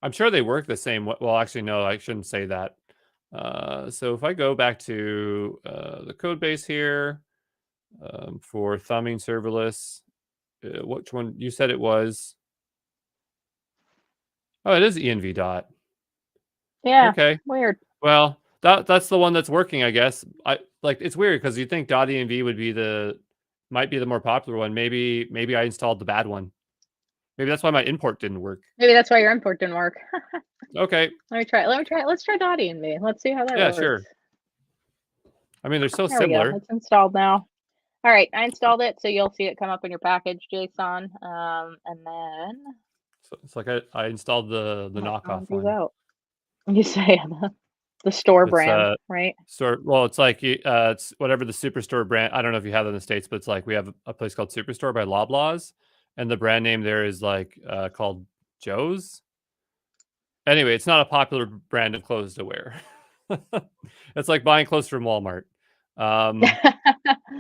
I'm sure they work the same way. Well, actually, no, I shouldn't say that. So if I go back to the code base here for thumbing serverless, which one you said it was? Oh, it is env dot. Yeah, Okay. weird. Well, that's the one that's working, I guess. It's weird because you think .env would be might be the more popular one. Maybe I installed the bad one. Maybe that's why my import didn't work. Maybe that's why your import didn't work. Okay. Let me try. Let me try. Let's try .env. Let's see how that Yeah, works. sure. I mean, they're so There we go. similar. It's installed now. All right, I installed it, so you'll see it come up in your package JSON. And then So it's like I installed the knockoff these one. out. You say the store It's brand, right? it's like it's whatever the Superstore brand. I don't know if you have it in the States, but it's like we have a place called Superstore by Loblaws, and the brand name there is like called Joe's. Anyway, it's not a popular brand of clothes to wear. It's like buying clothes from Walmart.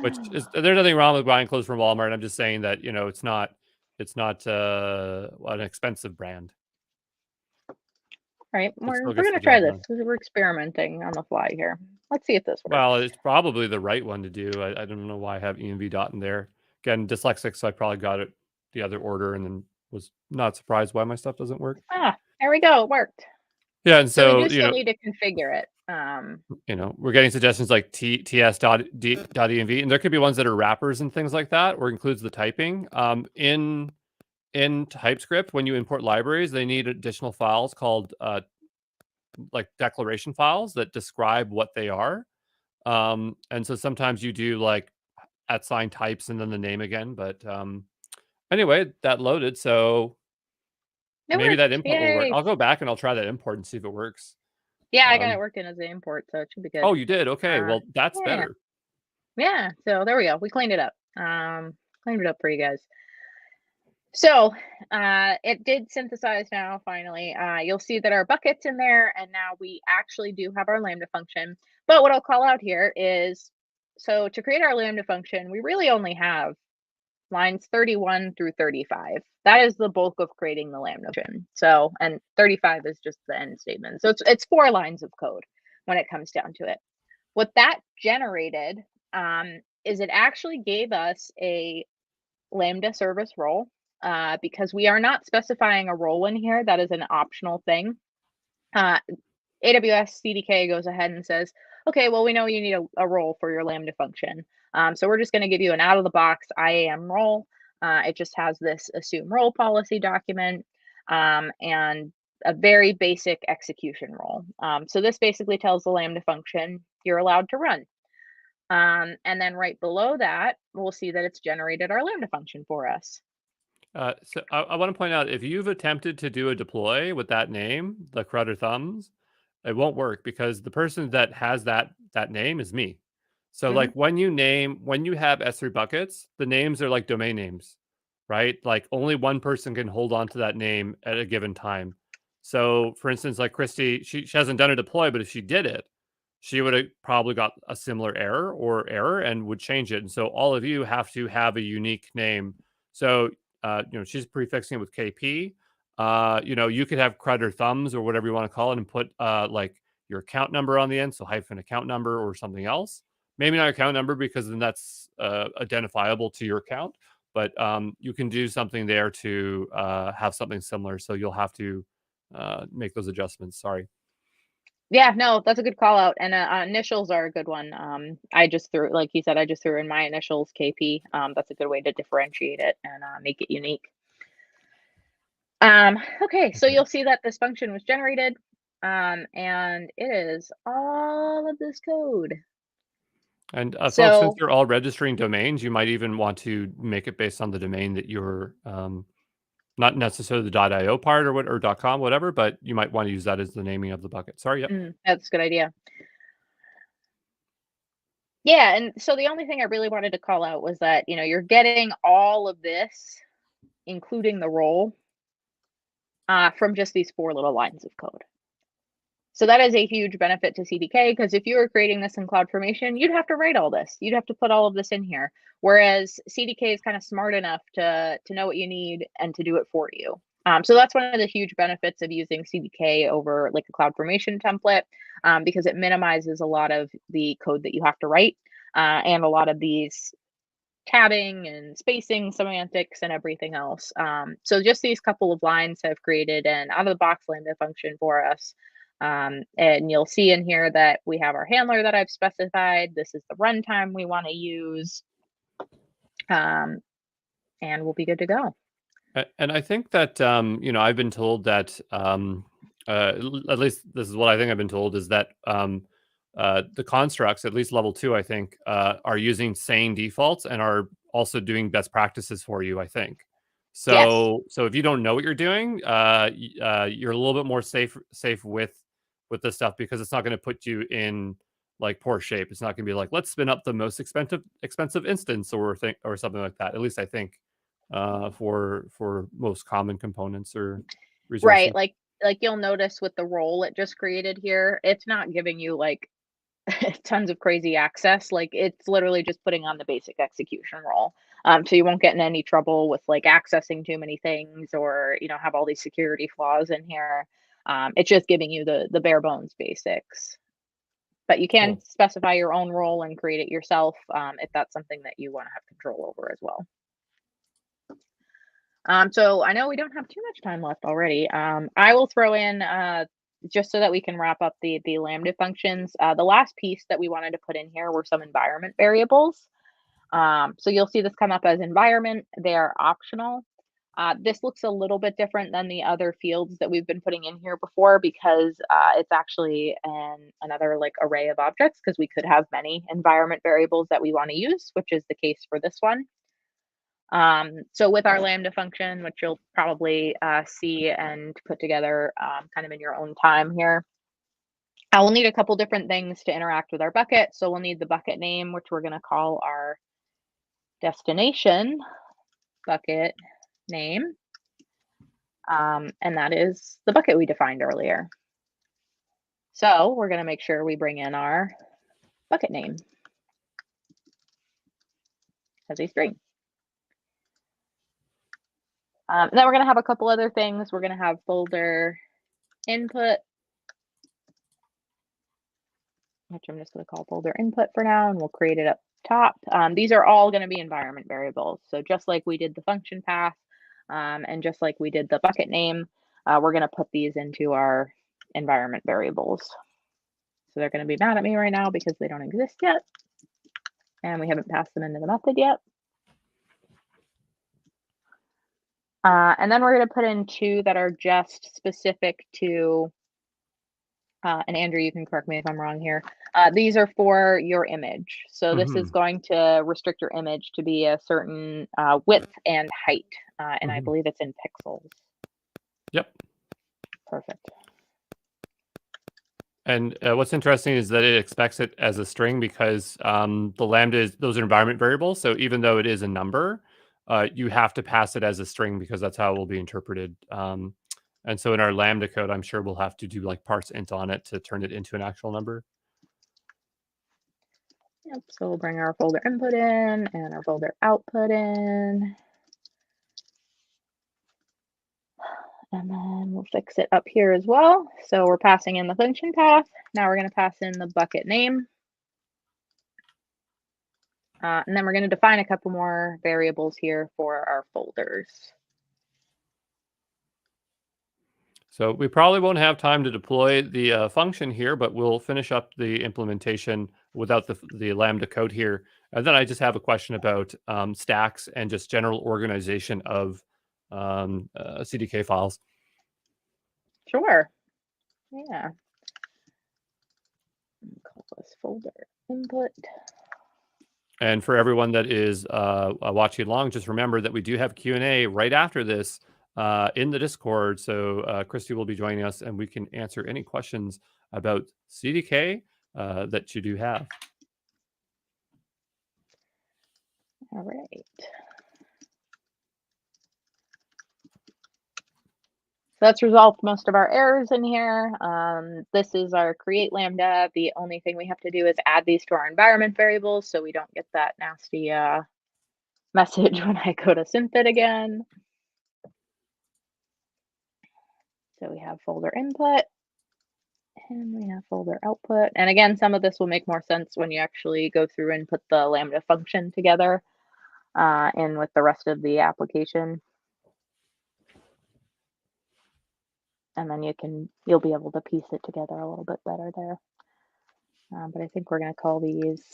Which is there's nothing wrong with buying clothes from Walmart. I'm just saying that, it's not an expensive brand. All right, It we're still we're gets gonna the try job this. done. We're experimenting on the fly here. Let's see if this Well, works. it's probably the right one to do. I don't know why I have env dot in there. Again, dyslexic, so I probably got it the other order and then was not surprised why my stuff doesn't work. There we go. It worked. Yeah, and So we so, do still need to configure it. we're getting suggestions like ts.env, and there could be ones that are wrappers and things like that, or includes the typing. In TypeScript, when you import libraries, they need additional files called like declaration files that describe what they are. And so sometimes you do like @ types and then the name again. But anyway, that loaded. So It maybe that worked. import will work. Yay. I'll go back and I'll try that import and see if it works. Yeah, I got it working as an import, so it should be good. Oh, you did? Okay, well, that's Yeah, better. yeah. So there we go. We cleaned it up. Cleaned it up for you guys. So it did synthesize now, finally. You'll see that our bucket's in there, and now we actually do have our Lambda function. But what I'll call out here is, so to create our Lambda function, we really only have lines 31 through 35. That is the bulk of creating the Lambda function. So, and 35 is just the end statement. So it's 4 lines of code when it comes down to it. What that generated is it actually gave us a Lambda service role, because we are not specifying a role in here. That is an optional thing. AWS CDK goes ahead and says, okay, well, we know you need a role for your Lambda function. So we're just going to give you an out of the box IAM role. It just has this assume role policy document, and a very basic execution role. So this basically tells the Lambda function you're allowed to run. And then right below that, we'll see that it's generated our Lambda function for us. So I want to point out, if you've attempted to do a deploy with that name, the crud or thumbs, it won't work because the person that has that name is me. So Mhm. like when you have S3 buckets, the names are like domain names, right? Like only one person can hold on to that name at a given time. So for instance, like Christy, she hasn't done a deploy, but if she did it, she would have probably got a similar error and would change it. And so all of you have to have a unique name. So she's prefixing it with KP. You could have crud or thumbs or whatever you want to call it and put like your account number on the end, so hyphen account number or something else. Maybe not account number because then that's identifiable to your account, but you can do something there to have something similar. So you'll have to make those adjustments. Sorry. Yeah, no, that's a good call out. And initials are a good one. I just threw, like you said, I just threw in my initials, KP. That's a good way to differentiate it and make it unique. Okay, so Okay. you'll see that this function was generated, and it is all of this code. And folks, since So you're all registering domains, you might even want to make it based on the domain that you're not necessarily the .io part or .com, whatever, but you might want to use that as the naming of the bucket. Sorry. Yep. that's a good idea. Yeah, and so the only thing I really wanted to call out was that, you're getting all of this, including the role, from just these 4 little lines of code. So that is a huge benefit to CDK, because if you were creating this in CloudFormation, you'd have to write all this. You'd have to put all of this in here. Whereas CDK is kind of smart enough to know what you need and to do it for you. So that's one of the huge benefits of using CDK over like a CloudFormation template, because it minimizes a lot of the code that you have to write, and a lot of these tabbing and spacing semantics and everything else. So just these couple of lines have created an out of the box Lambda function for us. And you'll see in here that we have our handler that I've specified. This is the runtime we want to use. And we'll be good to go. And I think that I've been told that at least this is what I think I've been told is that the constructs, at least level 2, I think, are using sane defaults and are also doing best practices for you, I think. Yes. So if you don't know what you're doing, you're a little bit more safe with this stuff because it's not going to put you in like poor shape. It's not going to be like, let's spin up the most expensive instance or something like that. At least I think for most common components or resources. Right. Like you'll notice with the role it just created here, it's not giving you like tons of crazy access. Like it's literally just putting on the basic execution role. So you won't get in any trouble with like accessing too many things or have all these security flaws in here. It's just giving you the bare bones basics. But you can Cool. specify your own role and create it yourself, if that's something that you want to have control over as well. So I know we don't have too much time left already. I will throw in, just so that we can wrap up the Lambda functions. The last piece that we wanted to put in here were some environment variables. So you'll see this come up as environment. They are optional. This looks a little bit different than the other fields that we've been putting in here before, because it's actually another like array of objects, because we could have many environment variables that we want to use, which is the case for this one. So with our Lambda function, which you'll probably see and put together kind of in your own time here, We'll need a couple different things to interact with our bucket. So we'll need the bucket name, which we're going to call our destination bucket name. And that is the bucket we defined earlier. So we're going to make sure we bring in our bucket name as a string. Then we're going to have a couple other things. We're going to have folder input, which I'm just going to call folder input for now, and we'll create it up top. These are all going to be environment variables. So just like we did the function path, and just like we did the bucket name, we're going to put these into our environment variables. So they're going to be mad at me right now because they don't exist yet, and we haven't passed them into the method yet. And then we're going to put in two that are just specific to, and Andrew, you can correct me if I'm wrong here. These are for your image. So this is going to restrict your image to be a certain width and height. And I believe it's in pixels. Yep. Perfect. And what's interesting is that it expects it as a string because the Lambda those are environment variables. So even though it is a number, you have to pass it as a string because that's how it will be interpreted. And so in our Lambda code, I'm sure we'll have to do like parse int on it to turn it into an actual number. Yep. So we'll bring our folder input in and our folder output in. And then we'll fix it up here as well. So we're passing in the function path. Now we're going to pass in the bucket name. And then we're going to define a couple more variables here for our folders. So we probably won't have time to deploy the function here, but we'll finish up the implementation without the Lambda code here. And then I just have a question about stacks and just general organization of CDK files. Sure. Yeah. Call this folder input. And for everyone that is watching along, just remember that we do have Q&A right after this in the Discord. So Christy will be joining us and we can answer any questions about CDK that you do have. All right. So that's resolved most of our errors in here. This is our create Lambda. The only thing we have to do is add these to our environment variables so we don't get that nasty message when I go to Synth it again. So we have folder input and we have folder output. And again, some of this will make more sense when you actually go through and put the Lambda function together in with the rest of the application. And then you'll be able to piece it together a little bit better there. But I think we're going to call these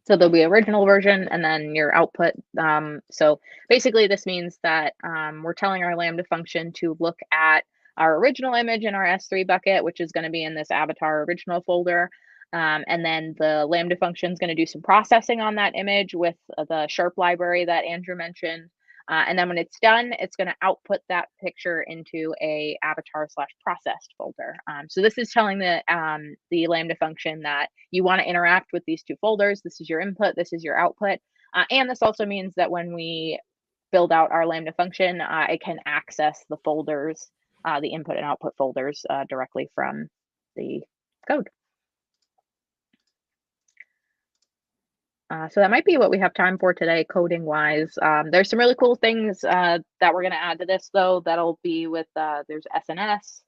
so there'll be original version and then your output. So basically this means that we're telling our Lambda function to look at our original image in our S3 bucket, which is going to be in this avatar original folder. And then the Lambda function is going to do some processing on that image with the Sharp library that Andrew mentioned. And then when it's done, it's going to output that picture into a avatar/processed folder. So this is telling the Lambda function that you want to interact with these two folders. This is your input, this is your output. And this also means that when we build out our Lambda function, it can access the folders, the input and output folders directly from the code. So that might be what we have time for today, coding wise. There's some really cool things that we're going to add to this, though. That'll be with there's SNS.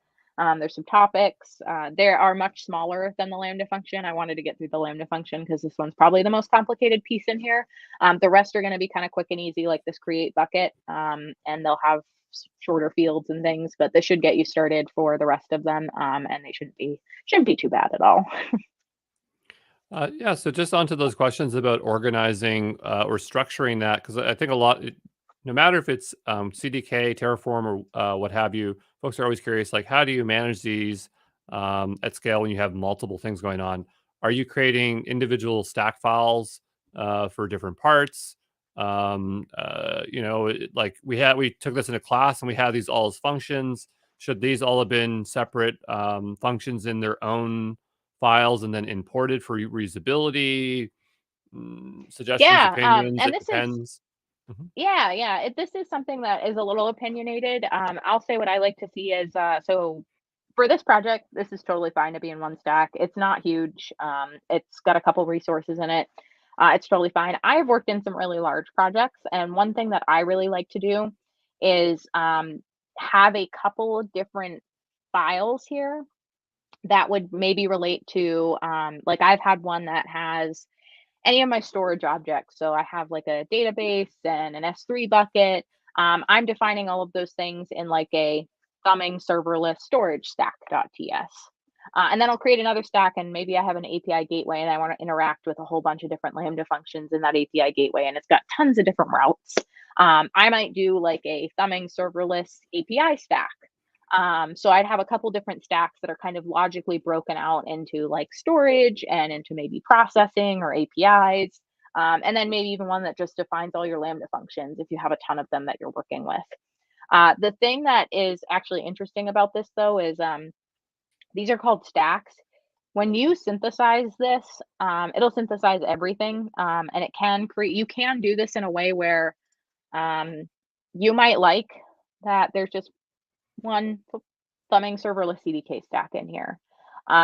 There's some topics. They are much smaller than the Lambda function. I wanted to get through the Lambda function because this one's probably the most complicated piece in here. The rest are going to be kind of quick and easy, like this create bucket, and they'll have shorter fields and things. But this should get you started for the rest of them, and they shouldn't be too bad at all. Yeah, so just onto those questions about organizing or structuring that, because I think a lot, no matter if it's CDK, Terraform, or what have you, folks are always curious, like, how do you manage these at scale when you have multiple things going on? Are you creating individual stack files for different parts? Like we took this in a class and we had these all as functions. Should these all have been separate functions in their own files and then imported for reusability? Suggestions, Yeah, opinions, and it this is depends. Mhm. yeah, yeah. This is something that is a little opinionated. I'll say what I like to see is so for this project, this is totally fine to be in one stack. It's not huge. It's got a couple resources in it. It's totally fine. I have worked in some really large projects, and one thing that I really like to do is have a couple of different files here that would maybe relate to like I've had one that has any of my storage objects. So I have like a database and an S3 bucket. I'm defining all of those things in like a thumbing serverless storage stack.ts. And then I'll create another stack and maybe I have an API gateway and I want to interact with a whole bunch of different Lambda functions in that API gateway and it's got tons of different routes. I might do like a thumbing serverless API stack. So I'd have a couple different stacks that are kind of logically broken out into like storage and into maybe processing or APIs. And then maybe even one that just defines all your Lambda functions if you have a ton of them that you're working with. The thing that is actually interesting about this though is these are called stacks. When you synthesize this, it'll synthesize everything, and it can create. You can do this in a way where um, you might like that. There's just one thumbing serverless CDK stack in here.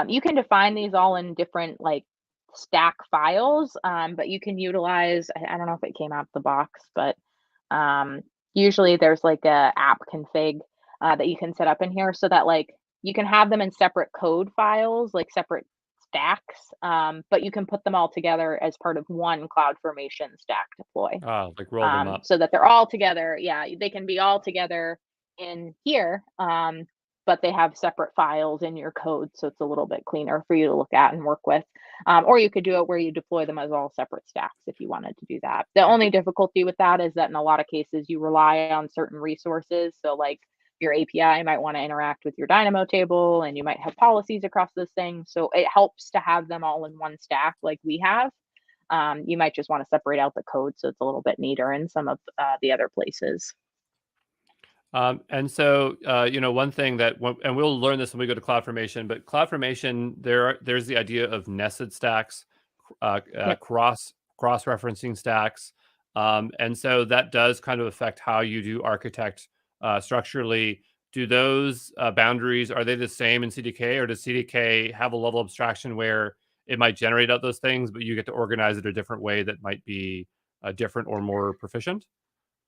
You can define these all in different like stack files, but you can utilize, I don't know if it came out the box, but um, usually there's like a app config that you can set up in here so that like you can have them in separate code files, like separate stacks, but you can put them all together as part of one CloudFormation stack deploy Like roll them up. so that they're all together. Yeah, they can be all together in here, but they have separate files in your code, so it's a little bit cleaner for you to look at and work with. Or you could do it where you deploy them as all separate stacks if you wanted to do that. The only difficulty with that is that in a lot of cases you rely on certain resources. So like your API might want to interact with your Dynamo table and you might have policies across this thing. So it helps to have them all in one stack like we have. You might just want to separate out the code so it's a little bit neater in some of the other places. And so, one thing and we'll learn this when we go to CloudFormation, but CloudFormation, there's the idea of nested stacks, Yep. cross-referencing stacks. And so that does kind of affect how you do architect structurally. Do those boundaries, are they the same in CDK, or does CDK have a level of abstraction where it might generate out those things, but you get to organize it a different way that might be different or more proficient?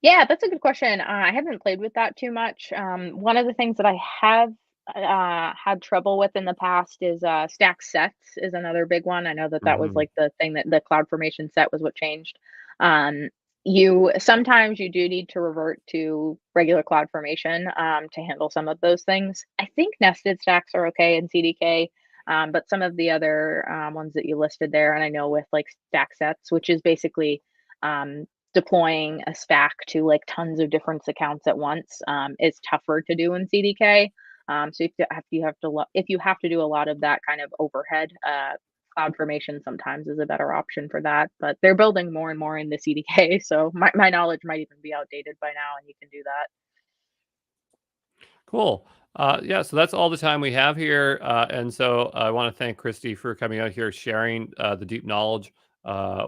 Yeah, that's a good question. I haven't played with that too much. One of the things that I have had trouble with in the past is stack sets is another big one. I know that that was Mhm. like the thing that the cloud formation set was what changed. Um, you sometimes you do need to revert to regular cloud formation to handle some of those things. I think nested stacks are okay in CDK. But some of the other ones that you listed there, and I know with like stack sets, which is basically um, deploying a stack to like tons of different accounts at once is tougher to do in CDK. So if you have to do a lot of that kind of overhead, cloud formation sometimes is a better option for that. But they're building more and more in the CDK, so my knowledge might even be outdated by now, and you can do that. Cool. Yeah, so that's all the time we have here. And so I want to thank Christy for coming out here, sharing the deep knowledge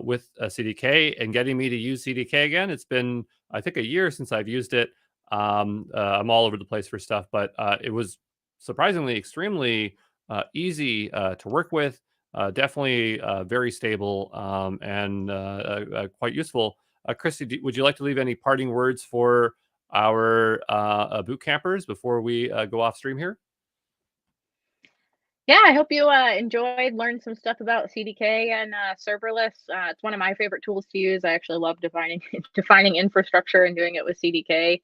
with CDK and getting me to use CDK again. It's been, I think, a year since I've used it. I'm all over the place for stuff, but it was surprisingly extremely easy to work with. Definitely very stable and quite useful. Christy, would you like to leave any parting words for our boot campers before we go off stream here? Yeah, I hope you enjoyed, learned some stuff about CDK and serverless. It's one of my favorite tools to use. I actually love defining defining infrastructure and doing it with CDK.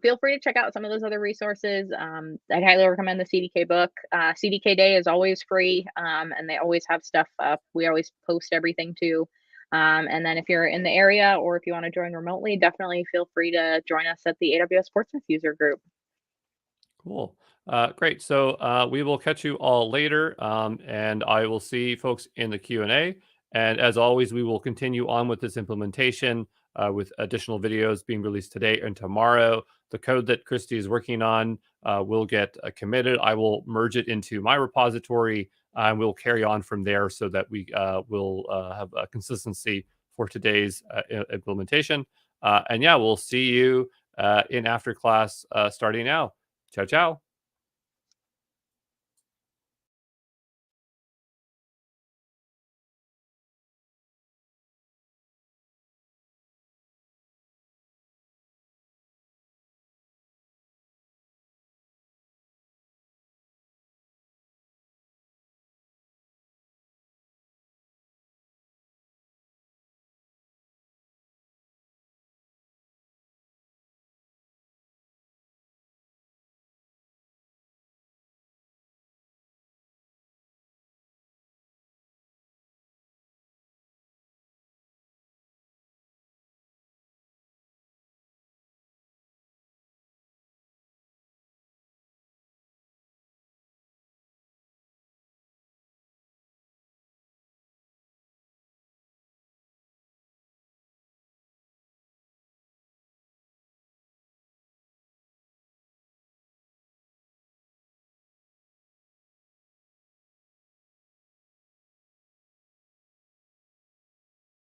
Feel free to check out some of those other resources. I'd highly recommend the CDK book. CDK Day is always free, and they always have stuff up. We always post everything too. And then if you're in the area or if you want to join remotely, definitely feel free to join us at the AWS Portsmouth user group. Cool. Great. So we will catch you all later, and I will see folks in the Q&A. And as always, we will continue on with this implementation with additional videos being released today and tomorrow. The code that Christy is working on will get committed. I will merge it into my repository, and we'll carry on from there so that we will have a consistency for today's implementation. And yeah, we'll see you in after class starting now. Ciao, ciao.